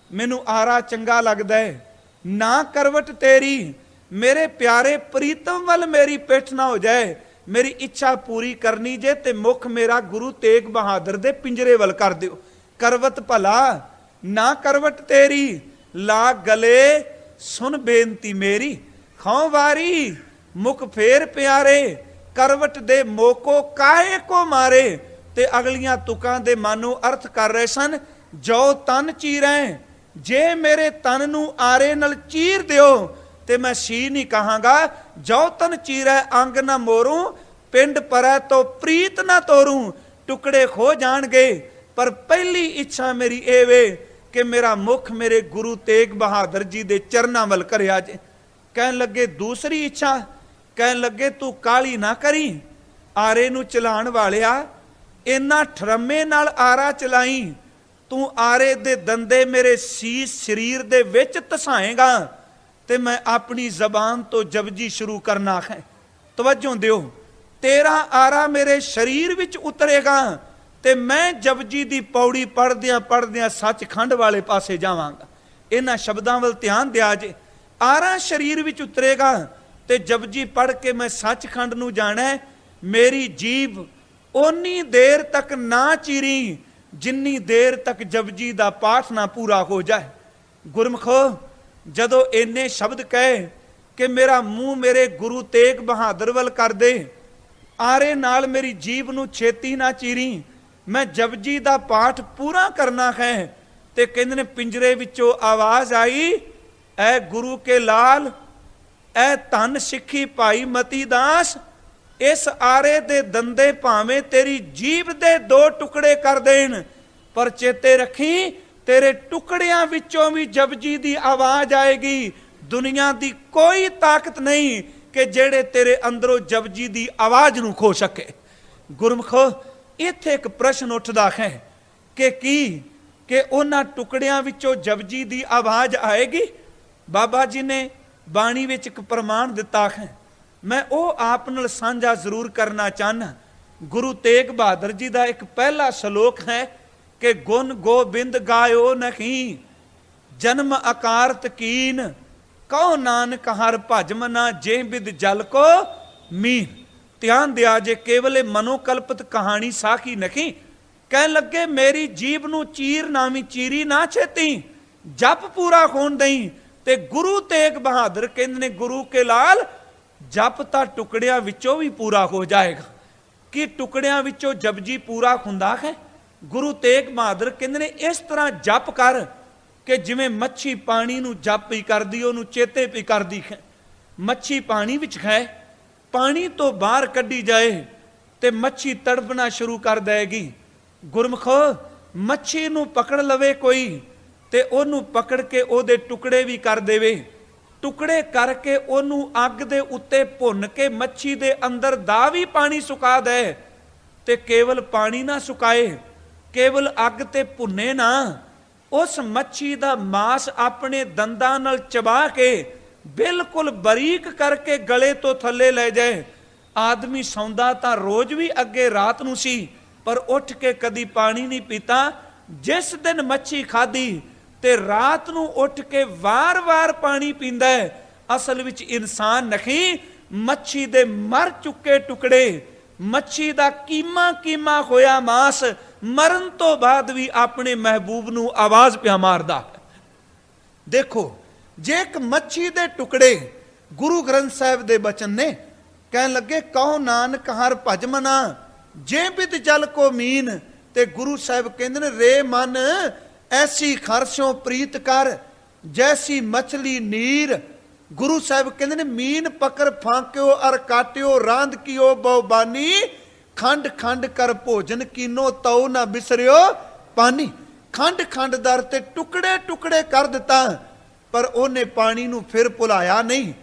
ਮੈਨੂੰ ਆਰਾ ਚੰਗਾ ਲੱਗਦਾ ਹੈ। ਨਾ ਕਰਵਟ ਤੇਰੀ ਮੇਰੇ ਪਿਆਰੇ ਪ੍ਰੀਤਮ ਵੱਲ ਮੇਰੀ ਪਿੱਠ ਨਾ ਹੋ ਜਾਏ। ਮੇਰੀ ਇੱਛਾ ਪੂਰੀ ਕਰਨੀ ਜੇ ਤੇ ਮੁਖ ਮੇਰਾ ਗੁਰੂ ਤੇਗ ਬਹਾਦਰ ਦੇ ਪਿੰਜਰੇ ਵੱਲ ਕਰ ਦਿਓ। ਕਰਵਟ ਭਲਾ ਨਾ ਕਰਵਟ ਤੇਰੀ ਲਾ ਗਲੇ ਸੁਣ ਬੇਨਤੀ ਮੇਰੀ। ਖਾਂ ਵਾਰੀ ਮੁਖ ਫੇਰ ਪਿਆਰੇ ਕਰਵਟ ਦੇ ਮੋਕੋ ਕਾਹੇ ਕੋ ਮਾਰੇ। ਤੇ ਅਗਲੀਆਂ ਤੁਕਾਂ ਦੇ ਮਾਨੋ ਅਰਥ ਕਰ ਰਹੇ ਸਨ ਜੋ ਤਨ ਚੀਰੈ। ਜੇ ਮੇਰੇ ਤਨ ਨੂੰ ਆਰੇ ਨਾਲ ਚੀਰ ਦਿਓ ਤੇ ਮੈਂ ਸੀ ਨਹੀਂ ਕਹਾਂਗਾ। ਜੋ ਤਨ ਚੀਰੈ ਅੰਗ ਨਾ ਮੋਰੂ ਪਿੰਡ ਪਰੈ ਤੋਂ ਪ੍ਰੀਤ ਨਾ ਤੋਰੂ। ਟੁਕੜੇ ਖੋ ਜਾਣਗੇ ਪਰ ਪਹਿਲੀ ਇੱਛਾ ਮੇਰੀ ਇਹ ਵੇ ਕਿ ਮੇਰਾ ਮੁਖ ਮੇਰੇ ਗੁਰੂ ਤੇਗ ਬਹਾਦਰ ਜੀ ਦੇ ਚਰਨਾਂ ਵੱਲ ਕਰਿਆ ਜੇ। ਕਹਿਣ ਲੱਗੇ ਦੂਸਰੀ ਇੱਛਾ। ਕਹਿਣ ਲੱਗੇ ਤੂੰ ਕਾਲੀ ਨਾ ਕਰੀ। ਆਰੇ ਨੂੰ ਚਲਾਉਣ ਵਾਲਿਆ ਇੰਨਾ ਠਰਮੇ ਨਾਲ ਆਰਾ ਚਲਾਈ ਤੂੰ ਆਰੇ ਦੇ ਦੰਦੇ ਮੇਰੇ ਸੀਸ ਸਰੀਰ ਦੇ ਵਿੱਚ ਧਸਾਏਗਾ ਤੇ ਮੈਂ ਆਪਣੀ ਜ਼ਬਾਨ ਤੋਂ ਜਪਜੀ ਸ਼ੁਰੂ ਕਰਨਾ ਹੈ। ਤਵੱਜੋ ਦਿਓ, ਤੇਰਾ ਆਰਾ ਮੇਰੇ ਸਰੀਰ ਵਿੱਚ ਉਤਰੇਗਾ ਤੇ ਮੈਂ ਜਪਜੀ ਦੀ ਪੌੜੀ ਪੜਦਿਆਂ ਪੜਦਿਆਂ ਸੱਚਖੰਡ ਵਾਲੇ ਪਾਸੇ ਜਾਵਾਂਗਾ। ਇਹਨਾਂ ਸ਼ਬਦਾਂ ਵੱਲ ਧਿਆਨ ਦਿਆ ਜੇ। ਆਰਾ ਸਰੀਰ ਵਿੱਚ ਉਤਰੇਗਾ ਤੇ ਜਪਜੀ ਪੜ ਕੇ ਮੈਂ ਸੱਚਖੰਡ ਨੂੰ ਜਾਣਾ। ਮੇਰੀ ਜੀਭ ਓਨੀ ਦੇਰ ਤੱਕ ਨਾ ਚੀਰੀ ਜਿੰਨੀ ਦੇਰ ਤੱਕ ਜਪਜੀ ਦਾ ਪਾਠ ਨਾ ਪੂਰਾ ਹੋ ਜਾਏ। ਗੁਰਮਖੋ ਜਦੋਂ ਇੰਨੇ ਸ਼ਬਦ ਕਹੇ ਕਿ ਮੇਰਾ ਮੂੰਹ ਮੇਰੇ ਗੁਰੂ ਤੇਗ ਬਹਾਦਰ ਵੱਲ ਕਰ ਦੇ, ਆਰੇ ਨਾਲ ਮੇਰੀ ਜੀਭ ਨੂੰ ਛੇਤੀ ਨਾ ਚੀਰੀ, ਮੈਂ ਜਪਜੀ ਦਾ ਪਾਠ ਪੂਰਾ ਕਰਨਾ ਹੈ। ਤੇ ਕਹਿੰਦੇ ਨੇ ਪਿੰਜਰੇ ਵਿੱਚੋਂ ਆਵਾਜ਼ ਆਈ ਐ ਗੁਰੂ ਕੇ ਲਾਲ, ਐ ਧੰਨ ਸਿੱਖੀ ਭਾਈ ਮਤੀ ਦਾਸ, ਇਸ ਆਰੇ ਦੇ ਦੰਦੇ ਭਾਵੇਂ ਤੇਰੀ ਜੀਭ ਦੇ 2 ਟੁਕੜੇ ਕਰ ਦੇਣ ਪਰ ਚੇਤੇ ਰੱਖੀ ਤੇਰੇ ਟੁਕੜਿਆਂ ਵਿੱਚੋਂ ਵੀ ਜਪਜੀ ਦੀ ਆਵਾਜ਼ ਆਏਗੀ। ਦੁਨੀਆ ਦੀ ਕੋਈ ਤਾਕਤ ਨਹੀਂ ਕਿ ਜਿਹੜੇ ਤੇਰੇ ਅੰਦਰੋਂ ਜਪਜੀ ਦੀ ਆਵਾਜ਼ ਨੂੰ ਖੋ ਸਕੇ। ਗੁਰਮਖੋ ਇੱਥੇ ਇੱਕ ਪ੍ਰਸ਼ਨ ਉੱਠਦਾ ਹੈ ਕਿ ਕੀ ਕਿ ਉਹਨਾਂ ਟੁਕੜਿਆਂ ਵਿੱਚੋਂ ਜਪਜੀ ਦੀ ਆਵਾਜ਼ ਆਏਗੀ? ਬਾਬਾ ਜੀ ਨੇ ਬਾਣੀ ਵਿੱਚ ਇੱਕ ਪ੍ਰਮਾਣ ਦਿੱਤਾ ਹੈ, ਮੈਂ ਉਹ ਆਪ ਨਾਲ ਸਾਂਝਾ ਜ਼ਰੂਰ ਕਰਨਾ ਚਾਹਨਾ। ਗੁਰੂ ਤੇਗ ਬਹਾਦਰ ਜੀ ਦਾ ਇੱਕ ਪਹਿਲਾ ਸ਼ਲੋਕ ਹੈ ਕਿ ਗੁਣ ਗੋਬਿੰਦ ਗਾਇਓ ਨਹੀਂ ਜਨਮ ਆਕਾਰਤ ਕੀਨ, ਕਹੋ ਨਾਨਕ ਹਰ ਭਜ ਮਨਾ ਜੇ ਬਿਦ ਜਲ ਕੋ ਮੀਨ। ਧਿਆਨ ਦਿਆ ਜੇ ਕੇਵਲ ਮਨੋਕਲਪਿਤ ਕਹਾਣੀ ਸਾਖੀ ਨਹੀਂ। ਕਹਿਣ ਲੱਗੇ ਮੇਰੀ ਜੀਭ ਨੂੰ ਚੀਰ ਨਾਵੀਂ ਚੀਰੀ ਨਾ ਛੇਤੀ, ਜਪ ਪੂਰਾ ਹੋਣ ਦਈ। ਤੇ ਗੁਰੂ ਤੇਗ ਬਹਾਦਰ ਕਹਿੰਦੇ ਨੇ ਗੁਰੂ ਕੇ ਲਾਲ ਜਪ ਤਾਂ ਟੁਕੜਿਆਂ ਵਿੱਚੋਂ ਵੀ ਪੂਰਾ ਹੋ ਜਾਏਗਾ। ਕਿ ਟੁਕੜਿਆਂ ਵਿੱਚੋਂ ਜਪਜੀ ਪੂਰਾ ਹੁੰਦਾ ਹੈ? ਗੁਰੂ ਤੇਗ ਬਹਾਦਰ ਕਹਿੰਦੇ ਨੇ ਇਸ ਤਰ੍ਹਾਂ ਜਪ ਕਰ ਕਿ ਜਿਵੇਂ ਮੱਛੀ ਪਾਣੀ ਨੂੰ ਜਪ ਹੀ ਕਰਦੀ, ਉਹਨੂੰ ਚੇਤੇ ਵੀ ਕਰਦੀ ਹੈ। ਮੱਛੀ ਪਾਣੀ ਵਿੱਚ ਹੈ, ਪਾਣੀ ਤੋਂ ਬਾਹਰ ਕੱਢੀ ਜਾਏ ਤੇ ਮੱਛੀ ਤੜਪਣਾ ਸ਼ੁਰੂ ਕਰ ਦੇਗੀ। ਗੁਰਮਖੋ, ਮੱਛੀ ਨੂੰ ਪਕੜ ਲਵੇ ਕੋਈ ਤੇ ਉਹਨੂੰ ਪਕੜ ਕੇ ਉਹਦੇ ਟੁਕੜੇ ਵੀ ਕਰ ਦੇਵੇ, ਟੁਕੜੇ ਕਰਕੇ ਉਹਨੂੰ ਅੱਗ ਦੇ ਉੱਤੇ ਭੁੰਨ ਕੇ ਮੱਛੀ ਦੇ ਅੰਦਰ ਦਾ ਵੀ ਪਾਣੀ ਸੁਕਾ ਦੇ, ਤੇ ਕੇਵਲ ਪਾਣੀ ਨਾ ਸੁਕਾਏ, ਕੇਵਲ ਅੱਗ ਤੇ ਭੁੰਨੇ ਨਾ, ਉਸ ਮੱਛੀ ਦਾ ਮਾਸ ਆਪਣੇ ਦੰਦਾਂ ਨਾਲ ਚਬਾ ਕੇ ਬਿਲਕੁਲ ਬਰੀਕ ਕਰਕੇ ਗਲੇ ਤੋਂ ਥੱਲੇ ਲੈ ਜਾਏ। ਆਦਮੀ ਸੌਂਦਾ ਤਾਂ ਰੋਜ਼ ਵੀ ਅੱਗੇ ਰਾਤ ਨੂੰ ਸੀ, ਪਰ ਉੱਠ ਕੇ ਕਦੀ ਪਾਣੀ ਨਹੀਂ ਪੀਤਾ। ਜਿਸ ਦਿਨ ਮੱਛੀ ਖਾਧੀ ਤੇ ਰਾਤ ਨੂੰ ਉੱਠ ਕੇ ਵਾਰ-ਵਾਰ ਪਾਣੀ ਪੀਂਦਾ ਹੈ। ਅਸਲ ਵਿੱਚ ਇਨਸਾਨ ਨਹੀਂ, ਮੱਛੀ ਦੇ ਮਰ ਚੁੱਕੇ ਟੁਕੜੇ, ਮੱਛੀ ਦਾ ਕੀਮਾ ਹੋਇਆ ਮਾਸ ਮਰਨ ਤੋਂ ਬਾਅਦ ਵੀ ਆਪਣੇ ਮਹਿਬੂਬ ਨੂੰ ਆਵਾਜ਼ ਪਿਆ ਮਾਰਦਾ। ਦੇਖੋ, ਜੇ ਇੱਕ ਮੱਛੀ ਦੇ ਟੁਕੜੇ, ਗੁਰੂ ਗ੍ਰੰਥ ਸਾਹਿਬ ਦੇ ਬਚਨ ਨੇ, ਕਹਿਣ ਲੱਗੇ ਕਹੋ ਨਾਨਕ ਹਰ ਭਜ ਮਨਾ, ਜੇ ਬਿਦ ਜਲ ਕੋ ਮੀਨ, ਤੇ ਗੁਰੂ ਸਾਹਿਬ ਕਹਿੰਦੇ ਨੇ ਰੇ ਮਨ ਐਸੀ ਖਰਸੋਂ ਪ੍ਰੀਤ ਕਰ, ਜੈਸੀ ਮਛਲੀ ਨੀਰ। ਗੁਰੂ ਸਾਹਿਬ ਕਹਿੰਦੇ ਨੇ ਮੀਨ ਪਕੜ ਫਾਂਕਿਓ ਅਰ ਕਾਟਿਓ, ਰਾਂਦ ਕੀਓ ਬਹੁਬਾਨੀ, ਖੰਡ ਖੰਡ ਕਰ ਭੋਜਨ ਕੀਨੋ, ਤਉ ਨਾ ਬਿਸਰਿਓ ਪਾਣੀ। ਖੰਡ ਖੰਡ ਦਰ ਤੇ ਟੁਕੜੇ ਟੁਕੜੇ ਕਰ ਦਿੱਤਾ, ਪਰ ਉਹਨੇ ਪਾਣੀ ਨੂੰ ਫਿਰ ਭੁਲਾਇਆ ਨਹੀਂ।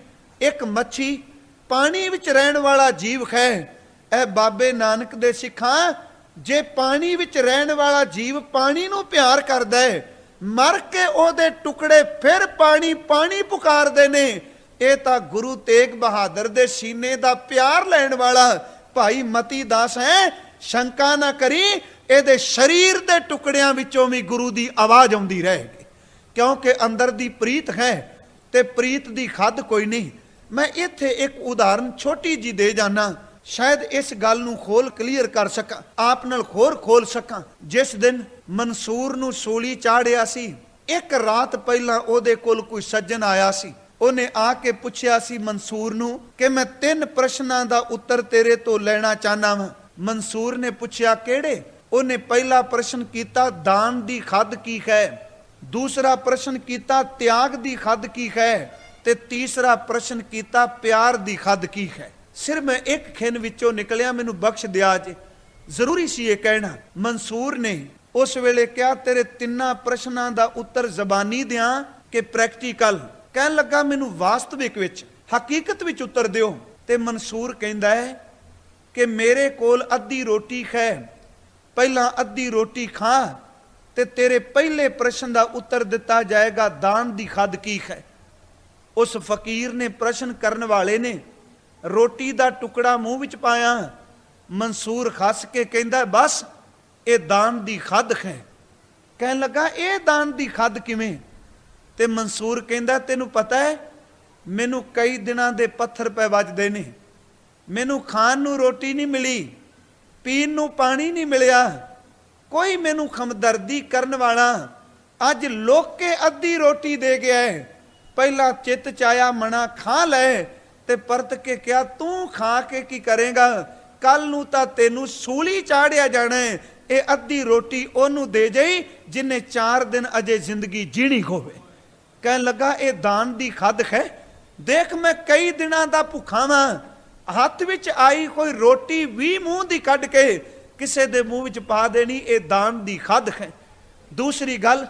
ਇੱਕ ਮੱਛੀ ਪਾਣੀ ਵਿੱਚ ਰਹਿਣ ਵਾਲਾ ਜੀਵ ਹੈ। ਇਹ ਬਾਬੇ ਨਾਨਕ ਦੇ ਸਿੱਖਾਂ, ਜੇ ਪਾਣੀ ਵਿੱਚ ਰਹਿਣ ਵਾਲਾ ਜੀਵ ਪਾਣੀ ਨੂੰ ਪਿਆਰ ਕਰਦਾ ਹੈ, ਮਰ ਕੇ ਉਹਦੇ ਟੁਕੜੇ ਫਿਰ ਪਾਣੀ ਪਾਣੀ ਪੁਕਾਰਦੇ ਨੇ, ਇਹ ਤਾਂ ਗੁਰੂ ਤੇਗ ਬਹਾਦਰ ਦੇ ਸੀਨੇ ਦਾ ਪਿਆਰ ਲੈਣ ਵਾਲਾ ਭਾਈ ਮਤੀ ਦਾਸ ਹੈ। ਸ਼ੰਕਾ ਨਾ ਕਰੀ, ਇਹਦੇ ਸਰੀਰ ਦੇ ਟੁਕੜਿਆਂ ਵਿੱਚੋਂ ਵੀ ਗੁਰੂ ਦੀ ਆਵਾਜ਼ ਆਉਂਦੀ ਰਹੇਗੀ, ਕਿਉਂਕਿ ਅੰਦਰ ਦੀ ਪ੍ਰੀਤ ਹੈ ਤੇ ਪ੍ਰੀਤ ਦੀ ਖੱਦ ਕੋਈ ਨਹੀਂ। ਮੈਂ ਇੱਥੇ ਇੱਕ ਉਦਾਹਰਨ ਛੋਟੀ ਜੀ ਦੇ ਜਾਣਾ, ਸ਼ਾਇਦ ਇਸ ਗੱਲ ਨੂੰ ਖੋਲ ਕਲੀਅਰ ਕਰ ਸਕਾਂ, ਆਪ ਨਾਲ ਹੋਰ ਖੋਲ ਸਕਾਂ। ਜਿਸ ਦਿਨ ਮਨਸੂਰ ਨੂੰ ਸੂਲੀ ਚਾੜਿਆ ਸੀ, ਇੱਕ ਰਾਤ ਪਹਿਲਾਂ ਉਹਦੇ ਕੋਲ ਕੋਈ ਸੱਜਣ ਆਇਆ ਸੀ। ਉਹਨੇ ਆ ਕੇ ਪੁੱਛਿਆ ਸੀ ਮਨਸੂਰ ਨੂੰ ਕਿ ਮੈਂ 3 ਪ੍ਰਸ਼ਨਾਂ ਦਾ ਉੱਤਰ ਤੇਰੇ ਤੋਂ ਲੈਣਾ ਚਾਹਨਾ ਵਾਂ। ਮਨਸੂਰ ਨੇ ਪੁੱਛਿਆ ਕਿਹੜੇ? ਉਹਨੇ ਪਹਿਲਾ ਪ੍ਰਸ਼ਨ ਕੀਤਾ ਦਾਨ ਦੀ ਖੱਦ ਕੀ ਹੈ, ਦੂਸਰਾ ਪ੍ਰਸ਼ਨ ਕੀਤਾ ਤਿਆਗ ਦੀ ਖੱਦ ਕੀ ਹੈ, ਤੇ ਤੀਸਰਾ ਪ੍ਰਸ਼ਨ ਕੀਤਾ ਪਿਆਰ ਦੀ ਖੱਦ ਕੀ ਹੈ। ਸਿਰ ਮੈਂ ਇੱਕ ਖਿੰਨ ਵਿੱਚੋਂ ਨਿਕਲਿਆ, ਮੈਨੂੰ ਬਖਸ਼ ਦਿਆ ਜੇ, ਜ਼ਰੂਰੀ ਸੀ ਇਹ ਕਹਿਣਾ। ਮਨਸੂਰ ਨੇ ਉਸ ਵੇਲੇ ਕਿਹਾ ਤੇਰੇ 3 ਪ੍ਰਸ਼ਨਾਂ ਦਾ ਉੱਤਰ ਜ਼ਬਾਨੀ ਦਿਆਂ ਕਿ ਪ੍ਰੈਕਟੀਕਲ? ਕਹਿਣ ਲੱਗਾ ਮੈਨੂੰ ਵਾਸਤਵਿਕ ਵਿੱਚ, ਹਕੀਕਤ ਵਿੱਚ ਉੱਤਰ ਦਿਓ। ਤੇ ਮਨਸੂਰ ਕਹਿੰਦਾ ਹੈ ਕਿ ਮੇਰੇ ਕੋਲ ਅੱਧੀ ਰੋਟੀ ਹੈ, ਪਹਿਲਾਂ ਅੱਧੀ ਰੋਟੀ ਖਾ ਤੇ ਤੇਰੇ ਪਹਿਲੇ ਪ੍ਰਸ਼ਨ ਦਾ ਉੱਤਰ ਦਿੱਤਾ ਜਾਏਗਾ ਦਾਨ ਦੀ ਖੱਦ ਕੀ ਹੈ। ਉਸ ਫਕੀਰ ਨੇ, ਪ੍ਰਸ਼ਨ ਕਰਨ ਵਾਲੇ ਨੇ, ਰੋਟੀ ਦਾ ਟੁਕੜਾ ਮੂੰਹ ਵਿੱਚ ਪਾਇਆ। ਮਨਸੂਰ ਹੱਸ ਕੇ ਕਹਿੰਦਾ ਬਸ ਇਹ ਦਾਨ ਦੀ ਖੱਦ ਹੈ। ਕਹਿਣ ਲੱਗਾ ਇਹ ਦਾਨ ਦੀ ਖੱਦ ਕਿਵੇਂ? ਤੇ ਮਨਸੂਰ ਕਹਿੰਦਾ ਤੈਨੂੰ ਪਤਾ ਹੈ ਮੈਨੂੰ ਕਈ ਦਿਨਾਂ ਦੇ ਪੱਥਰ ਪੈ ਵੱਜਦੇ ਨੇ, ਮੈਨੂੰ ਖਾਣ ਨੂੰ ਰੋਟੀ ਨਹੀਂ ਮਿਲੀ, ਪੀਣ ਨੂੰ ਪਾਣੀ ਨਹੀਂ ਮਿਲਿਆ, ਕੋਈ ਮੈਨੂੰ ਹਮਦਰਦੀ ਕਰਨ ਵਾਲਾ ਅੱਜ ਲੋਕੇ ਅੱਧੀ ਰੋਟੀ ਦੇ ਗਿਆ ਹੈ। ਪਹਿਲਾਂ ਚਿੱਤ ਚਾਇਆ ਮਣਾ ਖਾ ਲੈ, ਤੇ ਪਰਤ ਕੇ ਕਿਹਾ ਤੂੰ ਖਾ ਕੇ ਕੀ ਕਰੇਗਾ, ਕੱਲ ਨੂੰ ਤਾਂ ਤੈਨੂੰ ਸੂਲੀ ਚਾੜਿਆ ਜਾਣਾ ਹੈ। ਇਹ ਅੱਧੀ ਰੋਟੀ ਉਹਨੂੰ ਦੇ ਜਾਈ ਜਿਨੇ 4 ਦਿਨ ਅਜੇ ਜ਼ਿੰਦਗੀ ਜੀਣੀ ਹੋਵੇ। ਕਹਿਣ ਲੱਗਾ ਇਹ ਦਾਨ ਦੀ ਖੱਦ ਹੈ। ਦੇਖ ਮੈਂ ਕਈ ਦਿਨਾਂ ਦਾ ਭੁੱਖਾ ਵਾਂ, ਹੱਥ ਵਿੱਚ ਆਈ ਕੋਈ ਰੋਟੀ ਵੀ ਮੂੰਹ ਦੀ ਕੱਢ ਕੇ ਕਿਸੇ ਦੇ ਮੂੰਹ ਵਿੱਚ ਪਾ ਦੇਣੀ, ਇਹ ਦਾਨ ਦੀ ਖੱਦ ਹੈ। ਦੂਸਰੀ ਗੱਲ,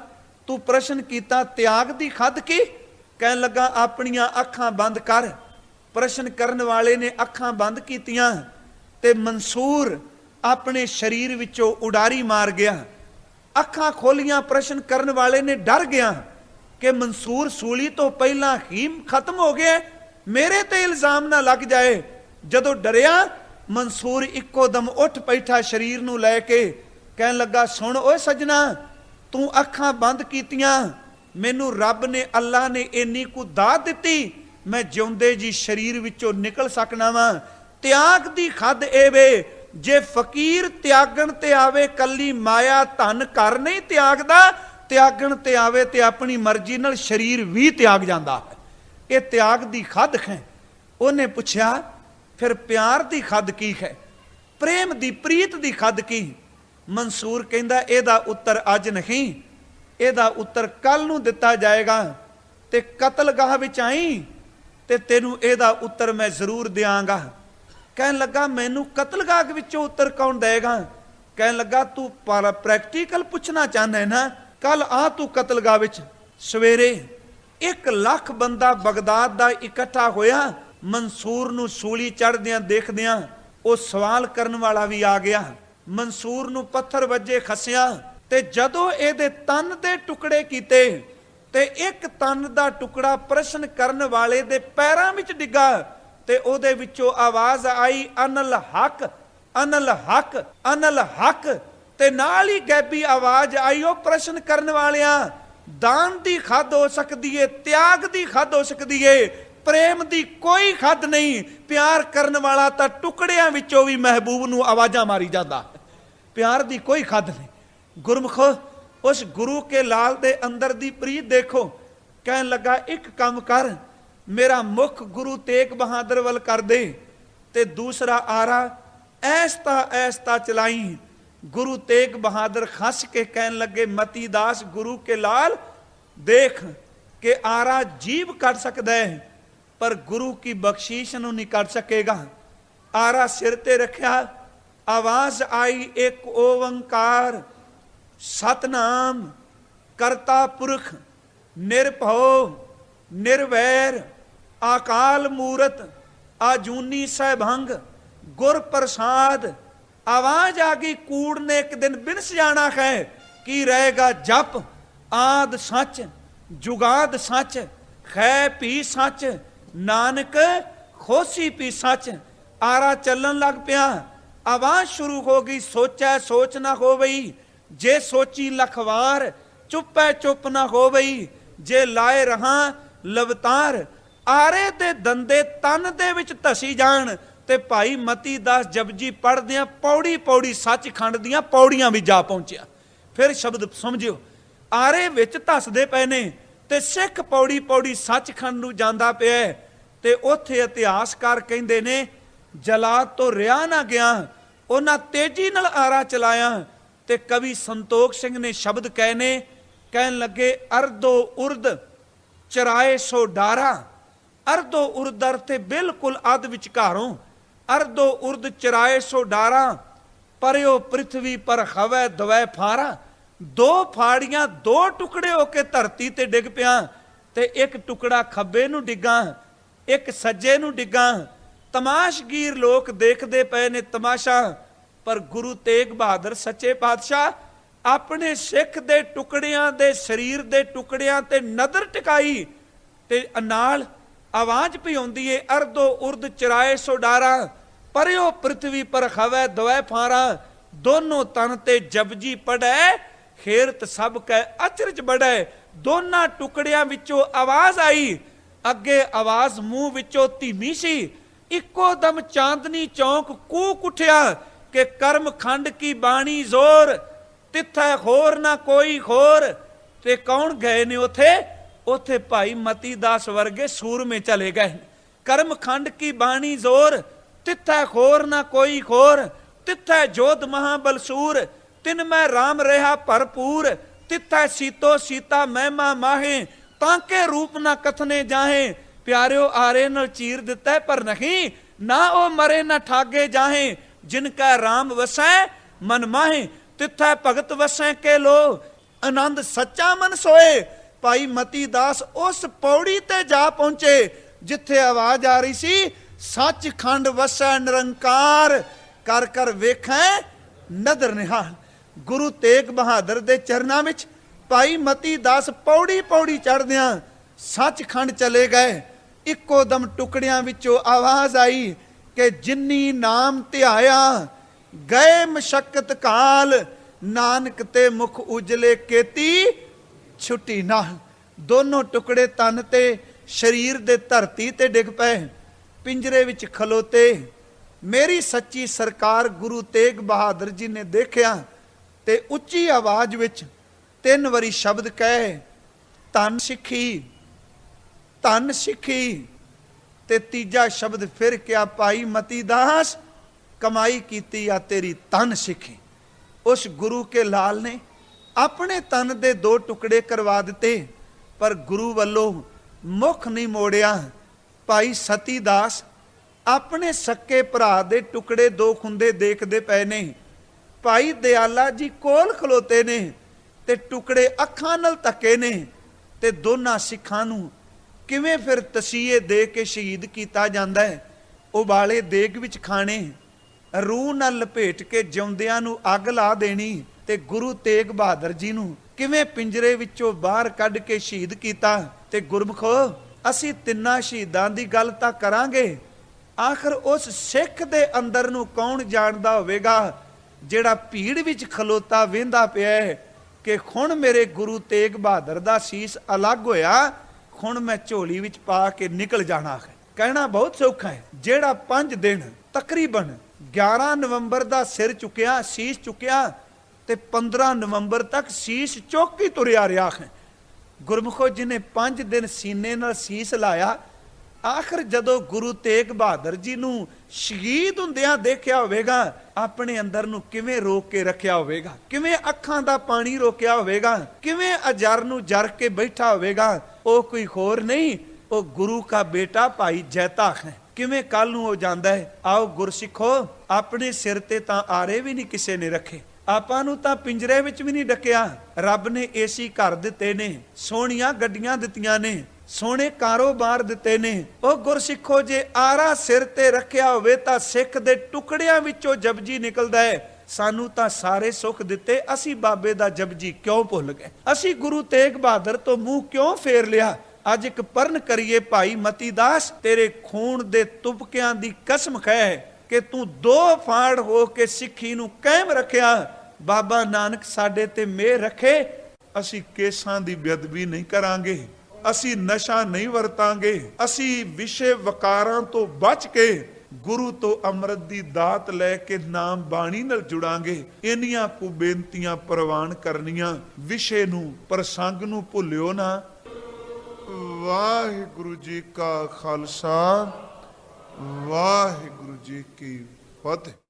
ਤੂੰ ਪ੍ਰਸ਼ਨ ਕੀਤਾ ਤਿਆਗ ਦੀ ਖੱਦ ਕੀ? ਕਹਿਣ ਲੱਗਾ ਆਪਣੀਆਂ ਅੱਖਾਂ ਬੰਦ ਕਰ। ਪ੍ਰਸ਼ਨ ਕਰਨ ਵਾਲੇ ਨੇ ਅੱਖਾਂ ਬੰਦ ਕੀਤੀਆਂ ਤੇ ਮਨਸੂਰ ਆਪਣੇ ਸਰੀਰ ਵਿੱਚੋਂ ਉਡਾਰੀ ਮਾਰ ਗਿਆ। ਅੱਖਾਂ ਖੋਲੀਆਂ, ਪ੍ਰਸ਼ਨ ਕਰਨ ਵਾਲੇ ਨੇ ਡਰ ਗਿਆ ਕਿ ਮਨਸੂਰ ਸੂਲੀ ਤੋਂ ਪਹਿਲਾਂ ਹੀ ਖਤਮ ਹੋ ਗਿਆ, ਮੇਰੇ ਤੇ ਇਲਜ਼ਾਮ ਨਾ ਲੱਗ ਜਾਏ। ਜਦੋਂ ਡਰਿਆ ਮਨਸੂਰ ਇੱਕੋ ਦਮ ਉੱਠ ਬੈਠਾ ਸਰੀਰ ਨੂੰ ਲੈ ਕੇ, ਕਹਿਣ ਲੱਗਾ ਸੁਣ ਓਏ ਸੱਜਣਾ, ਤੂੰ ਅੱਖਾਂ ਬੰਦ ਕੀਤੀਆਂ, ਮੈਨੂੰ ਰੱਬ ਨੇ, ਅੱਲਾ ਨੇ ਇੰਨੀ ਕੁ ਦਾਤ ਦਿੱਤੀ, ਮੈਂ ਜਿਉਂਦੇ ਜੀ ਸਰੀਰ ਵਿੱਚੋਂ ਨਿਕਲ ਸਕਣਾ ਵਾਂ। ਤਿਆਗ ਦੀ ਖੱਦ ਇਹ ਵੇ, ਜੇ ਫਕੀਰ ਤਿਆਗਣ ਤੇ ਆਵੇ ਕੱਲੀ ਮਾਇਆ ਧਨ ਘਰ ਨਹੀਂ ਤਿਆਗਦਾ, ਤਿਆਗਣ ਤੇ ਆਵੇ ਤੇ ਆਪਣੀ ਮਰਜ਼ੀ ਨਾਲ ਸਰੀਰ ਵੀ ਤਿਆਗ ਜਾਂਦਾ ਹੈ। ਇਹ ਤਿਆਗ ਦੀ ਖੱਦ ਹੈ। ਉਹਨੇ ਪੁੱਛਿਆ ਫਿਰ ਪਿਆਰ ਦੀ ਖੱਦ ਕੀ ਹੈ, ਪ੍ਰੇਮ ਦੀ ਪ੍ਰੀਤ ਦੀ ਖੱਦ ਕੀ? ਮਨਸੂਰ ਕਹਿੰਦਾ ਇਹਦਾ ਉੱਤਰ ਅੱਜ ਨਹੀਂ, ਇਹਦਾ ਉੱਤਰ ਕੱਲ ਨੂੰ ਦਿੱਤਾ ਜਾਏਗਾ ਤੇ ਕਤਲਗਾਹ ਵਿੱਚ ਆਈ ਤੇ ਤੈਨੂੰ ਇਹਦਾ ਉੱਤਰ ਮੈਂ ਜ਼ਰੂਰ ਦਿਆਂਗਾ। ਕਹਿਣ ਲੱਗਾ ਮੈਨੂੰ ਕਤਲਗਾਹ ਵਿੱਚੋਂ ਉੱਤਰ ਕੌਣ ਦੇਗਾ? ਕਹਿਣ ਲੱਗਾ ਤੂੰ ਪ੍ਰੈਕਟੀਕਲ ਪੁੱਛਣਾ ਚਾਹੁੰਦਾ ਹੈ ਨਾ, ਕੱਲ ਆ ਤੂੰ ਕਤਲਗਾਹ ਵਿੱਚ। ਸਵੇਰੇ 1 ਲੱਖ ਬੰਦਾ ਬਗਦਾਦ ਦਾ ਇਕੱਠਾ ਹੋਇਆ। ਮਨਸੂਰ ਨੂੰ ਸੂਲੀ ਚੜ੍ਹਦਿਆਂ ਦੇਖਦਿਆਂ ਉਹ ਸਵਾਲ ਕਰਨ ਵਾਲਾ ਵੀ ਆ ਗਿਆ। ਮਨਸੂਰ ਨੂੰ ਪੱਥਰ ਵੱਜੇ ਖਸਿਆ ਤੇ ਜਦੋਂ ਇਹਦੇ ਤਨ ਦੇ ਟੁਕੜੇ ਕੀਤੇ ਤੇ ਇੱਕ ਤਨ ਦਾ ਟੁਕੜਾ ਪ੍ਰਸ਼ਨ ਕਰਨ ਵਾਲੇ ਦੇ ਪੈਰਾਂ ਵਿੱਚ ਡਿੱਗਾ ਤੇ ਉਹਦੇ ਵਿੱਚੋਂ ਆਵਾਜ਼ ਆਈ ਅਨਲ ਹਕ, ਅਨਲ ਹਕ, ਅਨਲ ਹਕ। ਤੇ ਨਾਲ ਹੀ ਗੈਬੀ ਆਵਾਜ਼ ਆਈ ਉਹ ਪ੍ਰਸ਼ਨ ਕਰਨ ਵਾਲਿਆਂ, ਦਾਨ ਦੀ ਖੱਦ ਹੋ ਸਕਦੀ ਏ, ਤਿਆਗ ਦੀ ਖੱਦ ਹੋ ਸਕਦੀ ਏ, ਪ੍ਰੇਮ ਦੀ ਕੋਈ ਖੱਦ ਨਹੀਂ। ਪਿਆਰ ਕਰਨ ਵਾਲਾ ਤਾਂ ਟੁਕੜਿਆਂ ਵਿੱਚੋਂ ਵੀ ਮਹਿਬੂਬ ਨੂੰ ਆਵਾਜ਼ਾਂ ਮਾਰੀ ਜਾਂਦਾ, ਪਿਆਰ ਦੀ ਕੋਈ ਖੱਦ ਨਹੀਂ। ਗੁਰਮੁਖੋ ਉਸ ਗੁਰੂ ਕੇ ਲਾਲ ਦੇ ਅੰਦਰ ਦੀ ਪ੍ਰੀਤ ਦੇਖੋ। ਕਹਿਣ ਲੱਗਾ ਇੱਕ ਕੰਮ ਕਰ, ਮੇਰਾ ਮੁਖ ਗੁਰੂ ਤੇਗ ਬਹਾਦਰ ਵੱਲ ਕਰ ਦੇ ਤੇ ਦੂਸਰਾ ਆਰਾ ਐਸਤਾ ਐਸਤਾ ਚਲਾਈ। ਗੁਰੂ ਤੇਗ ਬਹਾਦਰ ਖਸ ਕੇ ਕਹਿਣ ਲੱਗੇ ਮਤੀ ਦਾਸ ਗੁਰੂ ਕੇ ਲਾਲ ਦੇਖ ਕਿ ਆਰਾ ਜੀਭ ਕੱਢ ਸਕਦਾ ਹੈ ਪਰ ਗੁਰੂ ਕੀ ਬਖਸ਼ੀਸ਼ ਨੂੰ ਨਹੀਂ ਕੱਢ ਸਕੇਗਾ। ਆਰਾ ਸਿਰ ਤੇ ਰੱਖਿਆ, ਆਵਾਜ਼ ਆਈ ਇੱਕ ਓੰਕਾਰ ਸਤਨਾਮ ਕਰਤਾ ਪੁਰਖ ਨਿਰਭਉ ਨਿਰਵੈਰ ਆਕਾਲ ਮੂਰਤ ਆਜੂਨੀ ਸਹਿਭੰਗ ਗੁਰ ਪ੍ਰਸਾਦ। आवाज आ गई कूड़ ने एक दिन बिनस जाना है की रहेगा जप आद सच जुगाद सच खै पी सच नानक खोसी पी सच। आरा चलन लग पिया, आवाज शुरू हो गई सोचा सोच ना हो गई, जे सोची लखवार चुप है चुप ना हो गई, जे लाए रहा लवतार। आरे दे दंदे तन दे विच धसी जान ਤੇ ਭਾਈ ਮਤੀ ਦਾਸ ਜਪਜੀ ਪੜ੍ਹਦਿਆਂ ਪੌੜੀ ਪੌੜੀ ਸੱਚਖੰਡ ਦੀਆਂ ਪੌੜੀਆਂ ਵੀ ਜਾ ਪਹੁੰਚਿਆ। ਫਿਰ ਸ਼ਬਦ ਸਮਝਿਓ, ਆਰੇ ਵਿੱਚ ਧੱਸਦੇ ਪਏ ਨੇ ਤੇ ਸਿੱਖ ਪੌੜੀ ਪੌੜੀ ਸੱਚਖੰਡ ਨੂੰ ਜਾਂਦਾ ਪਿਆ ਤੇ ਉੱਥੇ ਇਤਿਹਾਸਕਾਰ ਕਹਿੰਦੇ ਨੇ ਜਲਾਦ ਤੋਂ ਰਿਹਾ ਨਾ ਗਿਆ, ਉਹਨਾਂ ਤੇਜ਼ੀ ਨਾਲ ਆਰਾ ਚਲਾਇਆ। ਤੇ ਕਵੀ ਸੰਤੋਖ ਸਿੰਘ ਨੇ ਸ਼ਬਦ ਕਹੇ ਨੇ, ਕਹਿਣ ਲੱਗੇ ਅਰਦੋ ਉਰਦ ਚਰਾਏ ਸੋ ਡਾਰਾ। ਅਰਦੋ ਉਰਦ ਅਰਥੇ ਬਿਲਕੁਲ ਅੱਧ ਵਿਚਕਾਰੋਂ, ਅਰਦੋ ਉਰਦ ਚਰਾਏ ਸੋ ਡਾਰਾ ਪਰਿਓ ਪ੍ਰਿਥਵੀ ਪਰ ਖਵੈ ਦਵੈ ਫਾਰਾ। ਦੋ ਫਾੜੀਆਂ ਦੋ ਟੁਕੜੇ ਹੋ ਕੇ ਧਰਤੀ ਤੇ ਡਿੱਗ ਪਿਆ ਤੇ ਇੱਕ ਟੁਕੜਾ ਖੱਬੇ ਨੂੰ ਡਿੱਗਾ ਇੱਕ ਸੱਜੇ ਨੂੰ ਡਿੱਗਾ। ਤਮਾਸ਼ਗੀਰ ਲੋਕ ਦੇਖਦੇ ਪਏ ਨੇ ਤਮਾਸ਼ਾ, ਪਰ ਗੁਰੂ ਤੇਗ ਬਹਾਦਰ ਸੱਚੇ ਪਾਤਸ਼ਾਹ ਆਪਣੇ ਸਿੱਖ ਦੇ ਟੁਕੜਿਆਂ ਦੇ ਸਰੀਰ ਦੇ ਟੁਕੜਿਆਂ ਤੇ ਨਜ਼ਰ ਟਿਕਾਈ ਤੇ ਨਾਲ ਆਵਾਜ਼ ਪਈ ਆਉਂਦੀ ਏ ਅਰਦੋ ਉਰਦ ਚਰਾਏ ਸੋ ਡਾਰਾ ਪਰਿਓ ਪ੍ਰਿਥਵੀ ਪਰ ਖਵੈ ਦਵੈ ਫਾਰਾ। ਦੋਨੋਂ ਤਨ ਤੇ ਜਪਜੀ ਪੜੈ ਖੇਰਤ ਸਭ ਕੈ ਅਚਰਜ ਬੜੈ। ਦੋਨਾਂ ਟੁਕੜਿਆਂ ਵਿੱਚੋਂ ਆਵਾਜ਼ ਆਈ, ਅੱਗੇ ਆਵਾਜ਼ ਮੂੰਹ ਵਿੱਚੋਂ ਧੀਮੀ ਸੀ। ਇੱਕੋ ਦਮ ਚਾਂਦਨੀ ਚੌਂਕ ਕੂਕ ਉੱਠਿਆ ਕਿ ਕਰਮ ਖੰਡ ਕੀ ਬਾਣੀ ਜ਼ੋਰ ਤਿੱਥੈ ਹੋਰ ਨਾ ਕੋਈ ਹੋਰ। ਤੇ ਕੌਣ ਗਏ ਨੇ ਉੱਥੇ? ਉੱਥੇ ਭਾਈ ਮਤੀ ਦਾਸ ਵਰਗੇ ਸੂਰਮੇ ਚਲੇ ਗਏ। ਕਰਮ ਖੰਡ ਕੀ ਬਾਣੀ ਜ਼ੋਰ ਤਿੱਥੈ ਖੋਰ ਨਾ ਕੋਈ ਖੋਰ, ਤਿੱਥੈ ਜੋਧ ਮਹਾਬਲਸੂਰ ਤਿਨ ਮੈਂ ਰਾਮ ਰਿਹਾ ਭਰਪੂਰ। ਤਿੱਥੈ ਸੀਤੋ ਸੀਤਾ ਮਹਿਮਾ ਮਾਹੇ ਤਾਂਕੇ ਰੂਪ ਨਾ ਕਥਨੇ ਜਾਹੇ। ਪਿਆਰਿਓ ਆਰੇ ਨਾਲ ਚੀਰ ਦਿੱਤਾ ਪਰ ਨਹੀਂ, ਨਾ ਉਹ ਮਰੇ ਨਾ ਠਾਗੇ ਜਾਹੇ। ਜਿਨ ਕੈ ਰਾਮ ਵਸੈ ਮਨ ਮਾਹੇ ਤਿੱਥੈ ਭਗਤ ਵਸੈ ਕੇ ਲੋ। ਆਨੰਦ ਸੱਚਾ ਮਨ ਸੋਏ। ਭਾਈ ਮਤੀ ਦਾਸ ਉਸ ਪੌੜੀ ਤੇ ਜਾ ਪਹੁੰਚੇ ਜਿੱਥੇ ਆਵਾਜ਼ ਆ ਰਹੀ ਸੀ ਸੱਚਖੰਡ ਵਸੈ ਨਿਰੰਕਾਰ ਕਰ ਕਰ ਵੇਖੈ ਨਦਰ ਨਿਹਾਲ। ਗੁਰੂ ਤੇਗ ਬਹਾਦਰ ਦੇ ਚਰਨਾਂ ਵਿੱਚ ਭਾਈ ਮਤੀ ਦਾਸ ਪੌੜੀ ਪੌੜੀ ਚੜ੍ਹਦਿਆਂ ਸੱਚਖੰਡ ਚਲੇ ਗਏ। ਇੱਕੋ ਦਮ ਟੁਕੜਿਆਂ ਵਿੱਚੋਂ ਆਵਾਜ਼ ਆਈ ਕਿ ਜਿਨੀ ਨਾਮ ਧਿਆਇਆ ਗਏ ਮਸ਼ੱਕਤ ਕਾਲ, ਨਾਨਕ ਤੇ ਮੁਖ ਉਜਲੇ ਕੀਤੀ ਛੁੱਟੀ ਨਾਲ। ਦੋਨੋਂ ਟੁਕੜੇ ਤਨ ਤੇ ਸਰੀਰ ਦੇ ਧਰਤੀ ਤੇ ਡਿੱਗ ਪਏ। ਪਿੰਜਰੇ ਵਿੱਚ ਖਲੋਤੇ ਮੇਰੀ ਸੱਚੀ ਸਰਕਾਰ ਗੁਰੂ ਤੇਗ ਬਹਾਦਰ ਜੀ ਨੇ ਦੇਖਿਆ ਤੇ ਉੱਚੀ ਆਵਾਜ਼ ਵਿੱਚ 3 ਵਾਰੀ ਸ਼ਬਦ ਕਹੇ, ਧੰਨ ਸਿੱਖੀ ਧੰਨ ਸਿੱਖੀ। ਤੇ ਤੀਜਾ ਸ਼ਬਦ ਫਿਰ ਕਿਹਾ, ਭਾਈ ਮਤੀ ਦਾਸ ਕਮਾਈ ਕੀਤੀ ਆ ਤੇਰੀ ਧੰਨ ਸਿੱਖੀ। ਉਸ ਗੁਰੂ ਕੇ ਲਾਲ ਨੇ ਆਪਣੇ ਤਨ ਦੇ 2 ਟੁਕੜੇ ਕਰਵਾ ਦਿੱਤੇ, ਪਰ ਗੁਰੂ ਵੱਲੋਂ ਮੁਖ ਨਹੀਂ ਮੋੜਿਆ। ਭਾਈ ਸਤੀ ਦਾਸ ਆਪਣੇ ਸੱਕੇ ਭਰਾ ਦੇ ਟੁਕੜੇ 2 ਖੁੰਦੇ ਦੇਖਦੇ ਪਏ ਨੇ। ਭਾਈ ਦਿਆਲਾ ਜੀ ਕੋਲ ਖਲੋਤੇ ਨੇ ਤੇ ਟੁਕੜੇ ਅੱਖਾਂ ਨਾਲ ਧੱਕੇ ਨੇ, ਤੇ ਦੋਨਾਂ ਸਿੱਖਾਂ ਨੂੰ ਕਿਵੇਂ ਫਿਰ ਤਸੀਹੇ ਦੇ ਕੇ ਸ਼ਹੀਦ ਕੀਤਾ ਜਾਂਦਾ ਹੈ। ਉਬਾਲੇ ਦੇਗ ਵਿੱਚ ਖਾਣੇ, ਰੂਹ ਨਾਲ ਲਪੇਟ ਕੇ ਜਿਉਂਦਿਆਂ ਨੂੰ ਅੱਗ ਲਾ ਦੇਣੀ, ਤੇ ਗੁਰੂ ਤੇਗ ਬਹਾਦਰ ਜੀ ਨੂੰ ਕਿਵੇਂ ਪਿੰਜਰੇ ਵਿੱਚੋਂ ਬਾਹਰ ਕੱਢ ਕੇ ਸ਼ਹੀਦ ਕੀਤਾ। ਤੇ ਗੁਰਮਖੋ, ਅਸੀਂ ਤਿੰਨਾਂ ਸ਼ਹੀਦਾਂ ਦੀ ਗੱਲ ਤਾਂ ਕਰਾਂਗੇ, ਆਖਰ ਉਸ ਸਿੱਖ ਦੇ ਅੰਦਰ ਨੂੰ ਕੌਣ ਜਾਣਦਾ ਹੋਵੇਗਾ ਜਿਹੜਾ ਭੀੜ ਵਿੱਚ ਖਲੋਤਾ ਵੇਂਦਾ ਪਿਆ ਹੈ ਕਿ ਹੁਣ ਮੇਰੇ ਗੁਰੂ ਤੇਗ ਬਹਾਦਰ ਦਾ ਸੀਸ ਅਲੱਗ ਹੋਇਆ, ਹੁਣ ਮੈਂ ਝੋਲੀ ਵਿੱਚ ਪਾ ਕੇ ਨਿਕਲ ਜਾਣਾ ਹੈ। ਕਹਿਣਾ ਬਹੁਤ ਸੌਖਾ ਹੈ। ਜਿਹੜਾ 5 ਦਿਨ ਤਕਰੀਬਨ 11 ਨਵੰਬਰ ਦਾ ਸਿਰ ਚੁੱਕਿਆ, ਸੀਸ ਚੁੱਕਿਆ, ਤੇ 15 ਨਵੰਬਰ ਤੱਕ ਸੀਸ ਚੁੱਕ ਹੀ ਤੁਰਿਆ ਰਿਹਾ ਹੈ। ਗੁਰਮੁਖੋ, ਜਿਹਨੇ 5 ਦਿਨ ਸੀਨੇ ਨਾਲ ਸੀਸ ਲਾਇਆ, ਆਖਰ ਜਦੋਂ ਗੁਰੂ ਤੇਗ ਬਹਾਦਰ ਜੀ ਨੂੰ ਸ਼ਹੀਦ ਹੁੰਦਿਆਂ ਦੇਖਿਆ ਹੋਵੇਗਾ, ਆਪਣੇ ਅੰਦਰ ਨੂੰ ਕਿਵੇਂ ਰੋਕ ਕੇ ਰੱਖਿਆ ਹੋਵੇਗਾ, ਕਿਵੇਂ ਅੱਖਾਂ ਦਾ ਪਾਣੀ ਰੋਕਿਆ ਹੋਵੇਗਾ, ਕਿਵੇਂ ਅਜਰ ਨੂੰ ਜਰ ਕੇ ਬੈਠਾ ਹੋਵੇਗਾ। ਉਹ ਕੋਈ ਹੋਰ ਨਹੀਂ, ਉਹ ਗੁਰੂ ਕਾ ਬੇਟਾ ਭਾਈ ਜੈਤਾ ਹੈ। ਕਿਵੇਂ ਕੱਲ ਨੂੰ ਹੋ ਜਾਂਦਾ ਹੈ। ਆਓ ਗੁਰਸਿੱਖੋ, ਆਪਣੇ ਸਿਰ ਤੇ ਤਾਂ ਆਰੇ ਵੀ ਨਹੀਂ ਕਿਸੇ ਨੇ ਰੱਖੇ, ਆਪਾਂ ਨੂੰ ਤਾਂ ਪਿੰਜਰੇ ਵਿੱਚ ਵੀ ਨਹੀਂ ਡੱਕਿਆ। ਰੱਬ ਨੇ ਏਸੀ ਘਰ ਦਿੱਤੇ ਨੇ, ਸੋਹਣੀਆਂ ਗੱਡੀਆਂ ਦਿੱਤੀਆਂ ਨੇ, ਸੋਹਣੇ ਕਾਰੋਬਾਰ ਦਿੱਤੇ ਨੇ। ਉਹ ਗੁਰਸਿੱਖੋ, ਜੇ ਆਰਾ ਸਿਰ ਤੇ ਰੱਖਿਆ ਹੋਵੇ ਤਾਂ ਸਿੱਖ ਦੇ ਟੁਕੜਿਆਂ ਵਿੱਚੋਂ ਜਪਜੀ ਨਿਕਲਦਾ ਹੈ। ਸਾਨੂੰ ਤਾਂ ਸਾਰੇ ਸੁੱਖ ਦਿੱਤੇ, ਅਸੀਂ ਬਾਬੇ ਦਾ ਜਪਜੀ ਕਿਉਂ ਭੁੱਲ ਗਏ? ਅਸੀਂ ਗੁਰੂ ਤੇਗ ਬਹਾਦਰ ਤੋਂ ਮੂੰਹ ਕਿਉਂ ਫੇਰ ਲਿਆ? ਅੱਜ ਇੱਕ ਪਰਨ ਕਰੀਏ ਭਾਈ ਮਤੀ ਦਾਸ, ਤੇਰੇ ਖੂਨ ਦੇ ਤੁਪਕਿਆਂ ਦੀ ਕਸਮ ਖੈ ਕਿ ਤੂੰ 2 ਫਾੜ ਹੋ ਕੇ ਸਿੱਖੀ ਨੂੰ ਕਾਇਮ ਰੱਖਿਆ। ਬਾਬਾ ਨਾਨਕ ਸਾਡੇ ਤੇ ਮਿਹਰ ਰੱਖੇ, ਅਸੀਂ ਕੇਸਾਂ ਦੀ ਬੇਅਦਬੀ ਨਹੀਂ ਕਰਾਂਗੇ, ਅਸੀਂ ਨਸ਼ਾ ਨਹੀਂ ਵਰਤਾਂਗੇ, ਅਸੀਂ ਵਿਸ਼ੇ ਵਕਾਰਾਂ ਤੋਂ ਬਚ ਕੇ ਗੁਰੂ ਤੋਂ ਅੰਮ੍ਰਿਤ ਦੀ ਦਾਤ ਲੈ ਕੇ ਨਾਮ ਬਾਣੀ ਨਾਲ ਜੁੜਾਂਗੇ। ਇੰਨੀਆਂ ਕੁ ਬੇਨਤੀਆਂ ਪ੍ਰਵਾਨ ਕਰਨੀਆਂ। ਵਿਸ਼ੇ ਨੂੰ, ਪ੍ਰਸੰਗ ਨੂੰ ਭੁੱਲਿਓ ਨਾ। ਵਾਹਿਗੁਰੂ ਜੀ ਕਾ ਖਾਲਸਾ, ਵਾਹਿਗੁਰੂ ਜੀ ਕੀ ਫਤਿਹ।